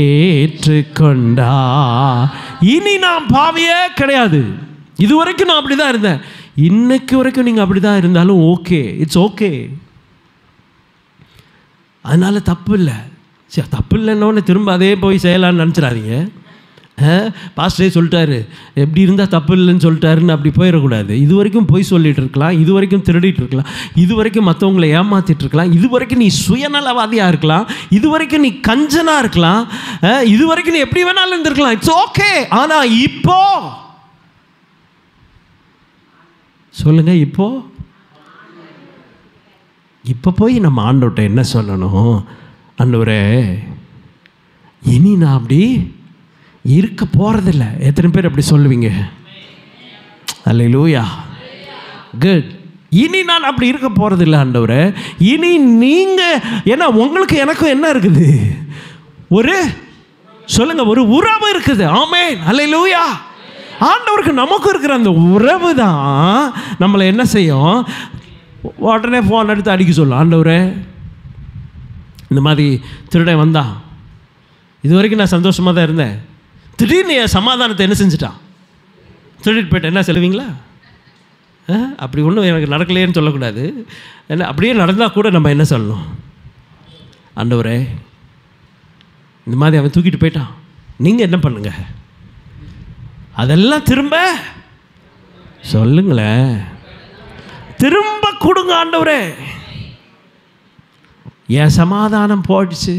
ஏற்றுக்கொண்டார். இனி நான் பாவியே கிடையாது. இதுவரைக்கும் நான் அப்படி தான் இருந்தேன். இன்னைக்கு வரைக்கும் நீங்கள் அப்படி தான் இருந்தாலும் ஓகே, இட்ஸ் ஓகே. அதனால் தப்பு இல்லை. சரி, தப்பு இல்லைன்னொன்னே திரும்ப அதே போய் செய்யலான்னு நினச்சிடாதீங்க. பாஸ்டரே சொல்லிட்டாரு, எப்படி இருந்தால் தப்பு இல்லைன்னு சொல்லிட்டாருன்னு அப்படி போயிடக்கூடாது. இது வரைக்கும் பொய் சொல்லிகிட்டு இருக்கலாம், இது வரைக்கும் திருடிட்டு இருக்கலாம், இது வரைக்கும் மற்றவங்களை ஏமாற்றிட்டு இருக்கலாம், இது வரைக்கும் நீ சுயநலவாதியாக இருக்கலாம், இது வரைக்கும் நீ கஞ்சனாக இருக்கலாம், இது வரைக்கும் நீ எப்படி வேணாலும் இருந்திருக்கலாம், இட்ஸ் ஓகே. ஆனால் இப்போ சொல்லுங்கள், இப்போ போய் நம்ம ஆண்டவர்கிட்ட என்ன சொல்லணும்? ஆண்டவரே, இனி நான் அப்படி இருக்க போகிறதில்ல. எத்தனை பேர் அப்படி சொல்லுவீங்க? அல்லேலூயா, குட். இனி நான் அப்படி இருக்க போகிறதில்ல ஆண்டவரே. இனி நீங்கள், ஏன்னா உங்களுக்கு எனக்கும் என்ன இருக்குது? ஒரு சொல்லுங்க, ஒரு உறவு இருக்குது. ஆமென், அல்லேலூயா. ஆண்டவருக்கு நமக்கு இருக்கிற அந்த உறவு தான் நம்மளை என்ன செய்யும்? உடனே ஃபோன் எடுத்து அடிக்க சொல்லும். ஆண்டவரே, இந்த மாதிரி திருடன் வந்தான், இது வரைக்கும் நான் சந்தோஷமாக தான் இருந்தேன், திடீர்னு என் சமாதானத்தை என்ன செஞ்சுட்டான், திருடிட்டு போயிட்டேன். என்ன சொல்லுவீங்களா? அப்படி ஒன்றும் எனக்கு நடக்கலையேன்னு சொல்லக்கூடாது. ஏன்னா அப்படியே நடந்தால் கூட நம்ம என்ன சொல்லணும்? ஆண்டவரே, இந்த மாதிரி அவன் தூக்கிட்டு போயிட்டான், நீங்கள் என்ன பண்ணுங்க? அதெல்லாம் திரும்ப சொல்லுங்களேன், திரும்ப கொடுங்க ஆண்டவரே. என் சமாதானம் போயிடுச்சு,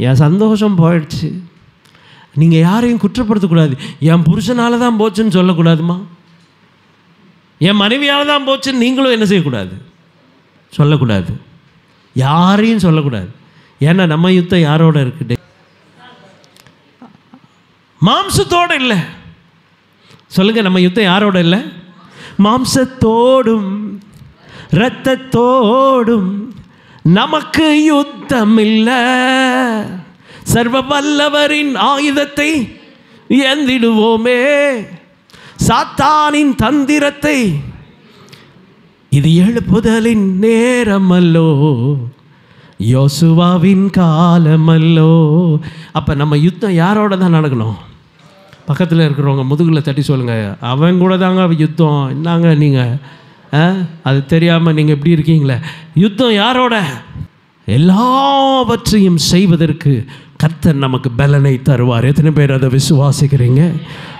என் சந்தோஷம் போயிடுச்சு. நீங்கள் யாரையும் குற்றப்படுத்தக்கூடாது. என் புருஷனால தான் போச்சுன்னு சொல்லக்கூடாதுமா, என் மனைவியால் தான் போச்சுன்னு நீங்களும் என்ன செய்யக்கூடாது, சொல்லக்கூடாது. யாரையும் சொல்லக்கூடாது. ஏன்னா நம்ம யுத்தம் யாரோட இருக்குது? மாம்சத்தோடு இல்லை. சொல்லுங்கள், நம்ம யுத்தம் யாரோட இல்லை? மாம்சத்தோடும் இரத்தத்தோடும் நமக்கு யுத்தம் இல்லை. சர்வ வல்லவரின் ஆயுதத்தை ஏந்திடுவோமே, சாத்தானின் தந்திரத்தை இது எழுப்புதலின் நேரமல்லோ, யோசுவாவின் காலமல்லோ. அப்போ நம்ம யுத்தம் யாரோட தான் நடக்கணும்? பக்கத்தில் இருக்கிறவங்க முதுகில் தட்டி சொல்லுங்கள், அவன் கூட தாங்க யுத்தம். என்னங்க நீங்கள் அது தெரியாமல் நீங்கள் எப்படி இருக்கீங்களே? யுத்தம் யாரோட? எல்லாவற்றையும் செய்வதற்கு கர்த்தர் நமக்கு பலனை தருவார். எத்தனை பேர் அதை விசுவாசிக்கிறீங்க?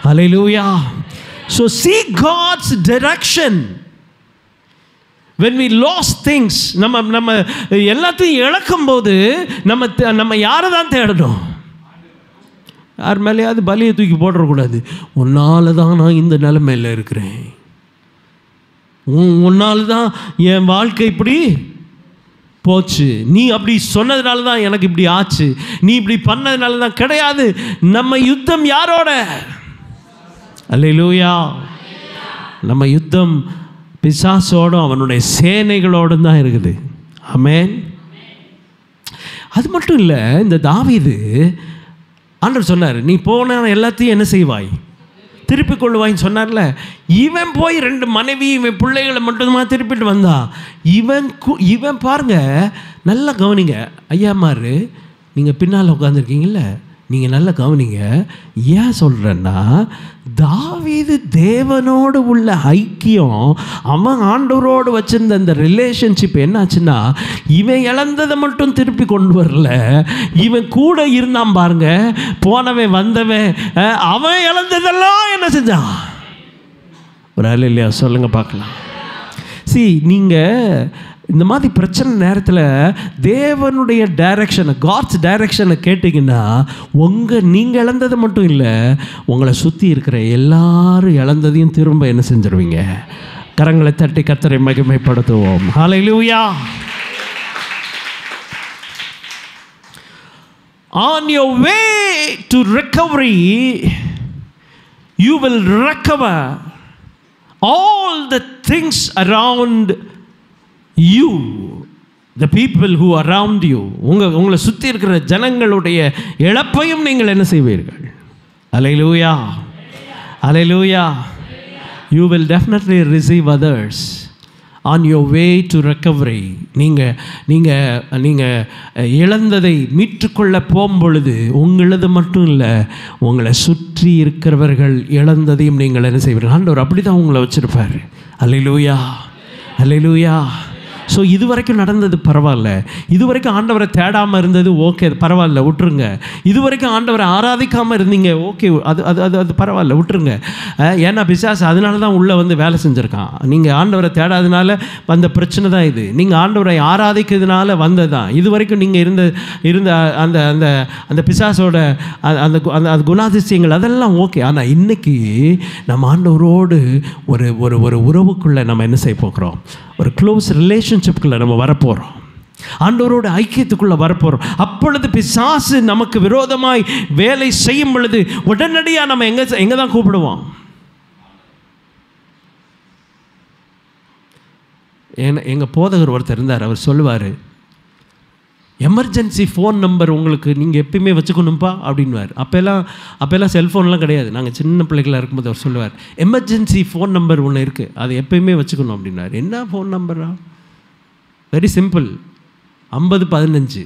ஹல்லேலூயா. So seek God's direction. When we lost things, நம்ம எல்லாத்தையும் இழக்கும்போது நம்ம யாரை தான் தேடணும்? யார் மேலேயாவது பலியை தூக்கி போடக்கூடாது. உன்னால் தான் நான் இந்த நிலைமையில் இருக்கிறேன், உன்னால் தான் என் வாழ்க்கை இப்படி போச்சு, நீ அப்படி சொன்னதுனால தான் எனக்கு இப்படி ஆச்சு, நீ இப்படி பண்ணதுனால தான். கிடையாது. நம்ம யுத்தம் யாரோட? அல்லேலூயா. நம்ம யுத்தம் பிசாசோடும் அவனுடைய சேனைகளோடும் தான் இருக்குது. ஆமென். அது மட்டும் இல்லை, இந்த தாவீது ஆண்டவர் சொன்னார், நீ போன எல்லாத்தையும் என்ன செய்வாய்? திருப்பி கொள்ளுவாயின்னு சொன்னார்ல. இவன் போய் 2 மனைவி இவன் பிள்ளைகளை மட்டுமா திருப்பிட்டு வந்தான். இவன் பாருங்க, நல்லா கவனிங்க ஐயாமாரு, நீங்கள் பின்னால் உட்காந்துருக்கீங்கள, நீங்கள் நல்லா கவனிங்க. ஏன் சொல்கிறேன்னா, தாவீது தேவனோடு உள்ள ஐக்கியம், அவன் ஆண்டவரோடு வச்சிருந்த அந்த ரிலேஷன்ஷிப் என்னாச்சுன்னா, இவன் இழந்ததை மட்டும் திருப்பி கொண்டு வரல, இவன் கூட இருந்தான் பாருங்க, போனவன் வந்தவன், அவன் இழந்ததெல்லாம் என்ன செஞ்சான்? ஒரு ஆள் இல்லையா? சொல்லுங்க பார்க்கலாம். நீங்கள் இந்த மாதிரி பிரச்சனை நேரத்தில் தேவனுடைய டைரக்ஷனை, காட்ஸ் டைரக்ஷனை கேட்டிங்கன்னா, நீங்கள் இழந்தது மட்டும் இல்லை, உங்களை சுற்றி இருக்கிற எல்லாரும் இழந்ததையும் திரும்ப என்ன செஞ்சிருவீங்க? கரங்களை தட்டி கர்த்தரை மகிமைப்படுத்துவோம். ஹல்லேலூயா. On your way to recovery, you will recover all the things around you, the people who are around you. உங்களை சுற்றி இருக்கிற ஜனங்களுடைய இழப்பையும் நீங்கள் என்ன செய்வீர்கள்? ஹல்லேலூயா. ஹல்லேலூயா. You will definitely receive others on your way to recovery. நீங்கள் இழந்ததை மீட்டுக்கொள்ள போகும்பொழுது உங்களது மட்டும் இல்லை, உங்களை சுற்றி இருக்கிறவர்கள் இழந்ததையும் நீங்கள் என்ன செய்வீர்கள்? ஆண்டவர் அப்படி தான் உங்களை வச்சுருப்பார். ஹல்லேலூயா. ஹல்லேலூயா. ஸோ இது வரைக்கும் நடந்தது பரவாயில்ல, இது வரைக்கும் ஆண்டவரை தேடாமல் இருந்தது ஓகே, பரவாயில்ல, விட்டுருங்க. இது வரைக்கும் ஆண்டவரை ஆராதிக்காமல் இருந்தீங்க, ஓகே, அது பரவாயில்ல, விட்டுருங்க. ஏன்னா பிசாசு அதனால தான் உள்ளே வந்து வேலை செஞ்சுருக்கான். நீங்கள் ஆண்டவரை தேடாதனால வந்த பிரச்சனை தான் இது. நீங்கள் ஆண்டவரை ஆராதிக்கிறதுனால வந்ததான். இது வரைக்கும் நீங்கள் இருந்த அந்த அந்த அந்த பிசாசோட அந்த அந்த குணாதிசயங்கள் அதெல்லாம் ஓகே. ஆனால் இன்றைக்கி நம்ம ஆண்டவரோடு ஒரு ஒரு ஒரு உறவுக்குள்ளே நம்ம என்ன செய்ய போகிறோம்? ஒரு க்ளோஸ் ரிலேஷன்ஷிப்புக்குள்ளே நம்ம வரப்போகிறோம். ஆண்டவரோட ஐக்கியத்துக்குள்ளே வரப்போகிறோம். அப்பொழுது பிசாசு நமக்கு விரோதமாய் வேலை செய்யும் பொழுது உடனடியாக நம்ம எங்கே தான் கூப்பிடுவோம்? எங்கள் போதகர் ஒருத்தர் இருந்தார், அவர் சொல்லுவார், எமர்ஜென்சி ஃபோன் நம்பர் உங்களுக்கு நீங்கள் எப்பயுமே வச்சுக்கணும்ப்பா அப்படின்வார். அப்போல்லாம் செல்ஃபோன்லாம் கிடையாது. நாங்கள் சின்ன பிள்ளைகளாக இருக்கும்போது அவர் சொல்லுவார், எமர்ஜென்சி ஃபோன் நம்பர் ஒன்று இருக்குது, அதை எப்பயுமே வச்சுக்கணும் அப்படின்னார். என்ன ஃபோன் நம்பரா? Very simple, 5015.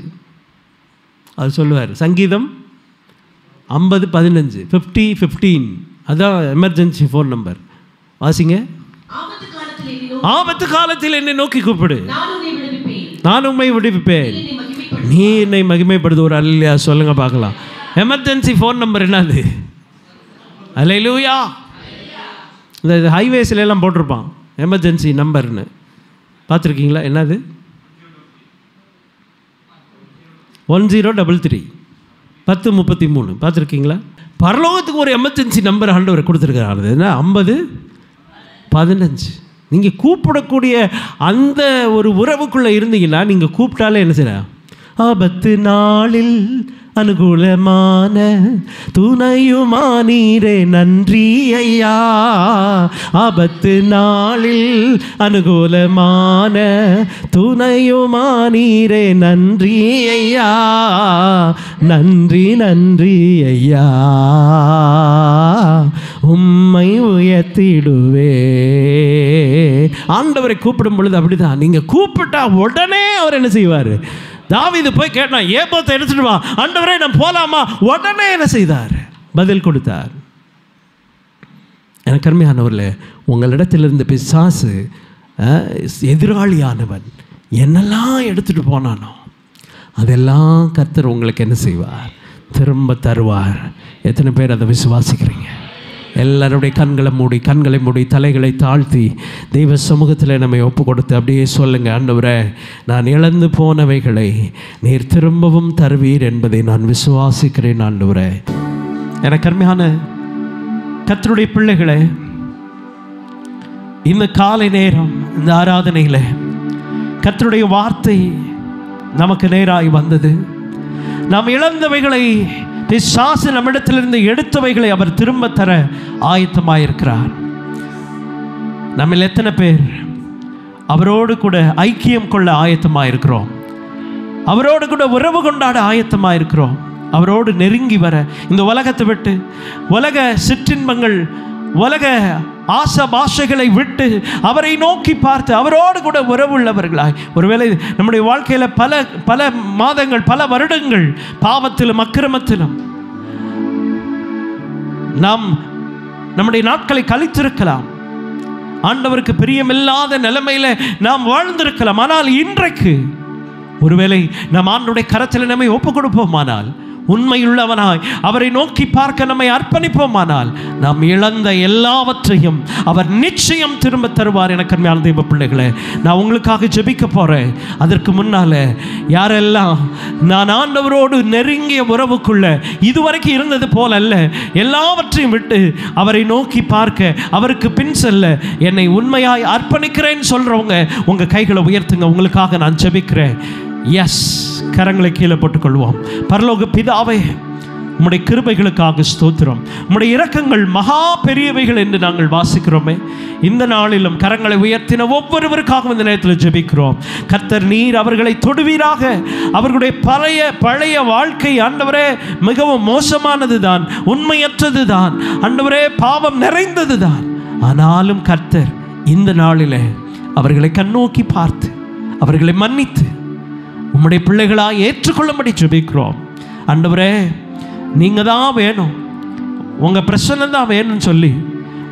அது சொல்லுவார், சங்கீதம் 5015, 5015, அதுதான் எமர்ஜென்சி ஃபோன் நம்பர். வாசிங்க. ஆபத்து காலத்தில் என்னை நோக்கி கூப்பிடு, நான் உம்மை விடுவிப்பேன், நீ என்னை மகிமைப்படுது. ஒரு அல்லேலூயா சொல்லுங்க பார்க்கலாம். எமர்ஜென்சி ஃபோன் நம்பர் என்னது? அல்லேலூயா. இந்த ஹைவேஸ்ல எல்லாம் போட்டிருப்பான் எமர்ஜென்சி நம்பர்னு, பார்த்துருக்கீங்களா? என்னது? 1033 1033 பார்த்துருக்கீங்களா? பரலோகத்துக்கு ஒரு எமர்ஜென்சி நம்பர் ஆண்டவர் கொடுத்துருக்காரு. என்ன? 5015. நீங்கள் கூப்பிடக்கூடிய அந்த ஒரு உறவுக்குள்ளே இருந்தீங்கன்னா நீங்கள் கூப்பிட்டாலே என்ன செய்யலாம்? ஆபத்து நாளில் அனுகூலமான துணையுமானீரே நன்றி ஐயா, ஆபத்து நாளில் அனுகூலமான துணையுமானீரே நன்றி ஐயா, நன்றி நன்றி ஐயா, உம்மை உயர்த்திடுவே ஆண்டவரை கூப்பிடும் பொழுது அப்படிதான். நீங்கள் கூப்பிட்டா உடனே அவர் என்ன செய்வார்? தாவீது போய் கேட்டான், ஏபோத்தை எடுத்துட்டு வா ஆண்டவரே, நான் போலாமா? உடனே என்ன செய்தார்? பதில் கொடுத்தார். எனக்கு அருமையானவர்களே, உங்களிடத்திலிருந்து பிசாசு எதிராளியானவன் என்னெல்லாம் எடுத்துகிட்டு போனானோ அதெல்லாம் கர்த்தர் உங்களுக்கு என்ன செய்வார்? திரும்ப தருவார். எத்தனை பேர் அதை விசுவாசிக்கிறீங்க? எல்லாருடைய கண்களை மூடி தலைகளை தாழ்த்தி தெய்வ சமூகத்தில் நம்மை ஒப்பு கொடுத்து அப்படியே சொல்லுங்கள், ஆண்டவரே, நான் இழந்து போனவைகளை நீர் திரும்பவும் தருவீர் என்பதை நான் விசுவாசிக்கிறேன். ஆண்டவரே, எனக்கு அருமையான கர்த்தருடைய பிள்ளைகளே, இந்த காலை நேரம் இந்த ஆராதனையில் கர்த்தருடைய வார்த்தை நமக்கு நேராய் வந்தது. நாம் இழந்தவைகளை பிசாசு நம்மிடத்திலிருந்து எடுத்தவைகளை அவர் திரும்ப தர ஆயத்தமாயிருக்கிறார். நம்ம எத்தனை பேர் அவரோடு கூட ஐக்கியம் கொள்ள ஆயத்தமாயிருக்கிறோம்? அவரோடு கூட உறவு கொண்டாட ஆயத்தமாயிருக்கிறோம்? அவரோடு நெருங்கி வர, இந்த உலகத்தை விட்டு, உலக சிற்றின்பங்கள், உலக ஆசை பாஷைகளை விட்டு அவரை நோக்கி பார்த்து அவரோடு கூட உறவுள்ளவர்களாய், ஒருவேளை நம்முடைய வாழ்க்கையில் பல மாதங்கள், பல வருடங்கள் பாவத்திலும் அக்கிரமத்திலும் நாம் நம்முடைய நாட்களை கழித்திருக்கலாம். ஆண்டவருக்கு பிரியமில்லாத நிலைமையில நாம் வாழ்ந்திருக்கலாம். ஆனால் இன்றைக்கு ஒருவேளை நாம் ஆண்டவருடைய கரத்தில் நம்மை ஒப்பு கொடுப்போமானால், உண்மையுள்ளவனாய் அவரை நோக்கி பார்க்க நம்மை அர்ப்பணிப்போமானால், நாம் இழந்த எல்லாவற்றையும் அவர் நிச்சயம் திரும்ப தருவார். எனக்கு அருமையான தெய்வ பிள்ளைகளே, நான் உங்களுக்காக ஜெபிக்க போகிறேன். அதற்கு முன்னால் யாரெல்லாம் நான் ஆண்டவரோடு நெருங்கிய உறவுக்குள்ள இதுவரைக்கும் இருந்தது போல அல்ல, எல்லாவற்றையும் விட்டு அவரை நோக்கி பார்க்க, அவருக்கு பின் செல்ல என்னை உண்மையாய் அர்ப்பணிக்கிறேன்னு சொல்கிறவங்க உங்கள் கைகளை உயர்த்துங்க. உங்களுக்காக நான் ஜெபிக்கிறேன். எஸ், கரங்களை கீழே போட்டுக்கொள்வோம். பரலோக பிதாவே, உம்முடைய கிருபைகளுக்காக ஸ்தோத்திரம். உம்முடைய இரக்கங்கள் மகா பெரியவைகள் என்று நாங்கள் வாசிக்கிறோமே. இந்த நாளிலும் கரங்களை உயர்த்தின ஒவ்வொருவருக்காகவும் இந்த நேரத்தில் ஜெபிக்கிறோம். கர்த்தர் நீர் அவர்களை தொடுவீராக. அவர்களுடைய பழைய வாழ்க்கை ஆண்டவரே மிகவும் மோசமானது தான், உண்மையற்றது தான் ஆண்டவரே, பாவம் நிறைந்தது தான். ஆனாலும் கர்த்தர் இந்த நாளில் அவர்களை கண்ணோக்கி பார்த்து அவர்களை மன்னித்து உம்முடைய பிள்ளைகளாக ஏற்றுக்கொள்ளும்படி ஜெபிக்கிறோம். ஆண்டவரே, நீங்கள் தான் வேணும், உங்கள் பிரச்சனை தான் வேணும்னு சொல்லி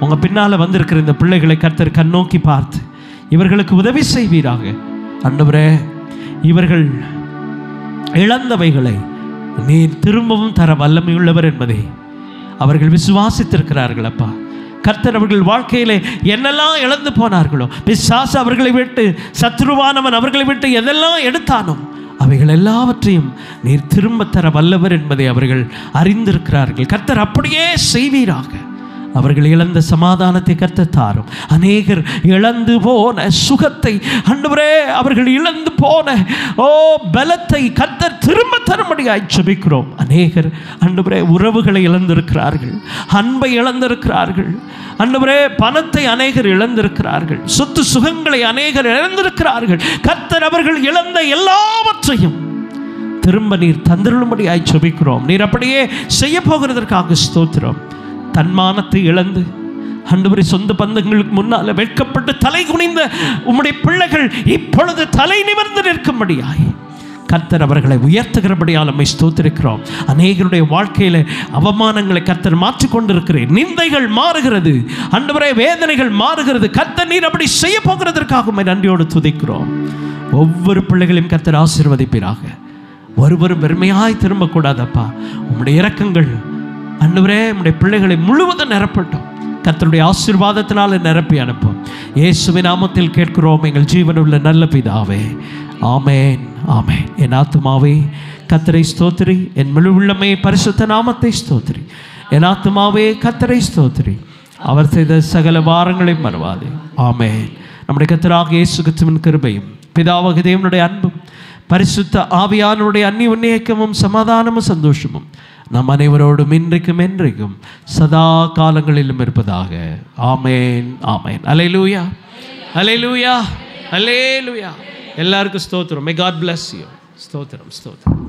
உங்கள் பின்னால் வந்திருக்கிற இந்த பிள்ளைகளை கர்த்தர் கண்ணோக்கி பார்த்து இவர்களுக்கு உதவி செய்வீராக. ஆண்டவரே, இவர்கள் இழந்தவைகளை நீர் திரும்பவும் தர வல்லமையுள்ளவர் என்பதை அவர்கள் விசுவாசித்திருக்கிறார்கள். அப்பா, கர்த்தர் அவர்கள் வாழ்க்கையிலே என்னெல்லாம் இழந்து போனார்களோ, பிசாசு அவர்களை விட்டு, சத்ருவானவன் அவர்களை விட்டு எதெல்லாம் எடுத்தானோ அவைகள் எல்லாவற்றையும் நீர் திரும்ப தர வல்லவர் என்பதை அவர்கள் அறிந்திருக்கிறார்கள். கர்த்தர் அப்படியே செய்வீராக. அவர்கள் இழந்த சமாதானத்தை கர்த்தர் தாரும். அநேகர் இழந்து போன சுகத்தை, ஆண்டவரே, அவர்கள் இழந்து போன பலத்தை கர்த்தர் திரும்ப தரும்படியாய் ஜெபிக்கிறோம். அநேகர் ஆண்டவரே உறவுகளை இழந்திருக்கிறார்கள், அன்பை இழந்திருக்கிறார்கள். ஆண்டவரே, பணத்தை அநேகர் இழந்திருக்கிறார்கள், சொத்து சுகங்களை அநேகர் இழந்திருக்கிறார்கள். கர்த்தர் அவர்கள் இழந்த எல்லாவற்றையும் திரும்ப நீர் தந்திரும்படியாய் ஜெபிக்கிறோம். நீர் அப்படியே செய்ய போகிறதற்காக ஸ்தோத்திரம். தன்மானத்தை இழந்து ஆண்டவரே சொந்த பந்தங்களுக்கு முன்னால் வெட்கப்பட்டு தலை குனிந்த உம்முடைய பிள்ளைகள் இப்பொழுது தலை நிமிர்ந்து நிற்கும்படியாய் கர்த்தர் அவர்களை உயர்த்துகிறபடியால் நம்மை ஸ்தோத்திரிக்கிறோம். அநேகருடைய வாழ்க்கையில் அவமானங்களை கர்த்தர் மாற்றிக்கொண்டிருக்கிறேன். நிந்தைகள் மாறுகிறது ஆண்டவரே, வேதனைகள் மாறுகிறது. கர்த்தர் நீர் அப்படி செய்ய போகிறதற்காக உம்மை நன்றியோடு துதிக்கிறோம். ஒவ்வொரு பிள்ளைகளையும் கர்த்தர் ஆசீர்வதிப்பீராக. ஒருவரும் வெறுமையாய் திரும்பக்கூடாதப்பா. உம்முடைய இரக்கங்கள் ஆண்டவரே உம்முடைய பிள்ளைகளை முழுவதும் நிரப்பட்டும். கர்த்தருடைய ஆசீர்வாதத்தினால நிரப்பி அனுப்பும். இயேசுவின் நாமத்தில் கேட்கிறோம் எங்கள் ஜீவனுள்ள நல்ல பிதாவே. ஆமேன், ஆமேன். என் ஆத்துமாவே கர்த்தரை ஸ்தோத்திரி, என் முழு உள்ளமே பரிசுத்த நாமத்தை ஸ்தோத்திரி. என் ஆத்துமாவே கர்த்தரை ஸ்தோத்திரி, அவர் செய்த சகல வாரங்களையும் மறவாதே. ஆமேன். நம்முடைய கர்த்தராகிய இயேசு கிறிஸ்துவின் கிருபையும் பிதாவாகிய தேவனுடைய அன்பும் பரிசுத்த ஆவியானவருடைய அந்நியுன்னியக்கமும் சமாதானமும் சந்தோஷமும் நம் அனைவரோடும் இன்றைக்கும் என்றைக்கும் சதா காலங்களிலும் இருப்பதாக. ஆமேன், ஆமேன். அல்லேலூயா, அல்லேலூயா, அல்லேலூயா. எல்லாருக்கும் ஸ்தோத்திரம். May God bless you. ஸ்தோத்திரம், ஸ்தோத்திரம்.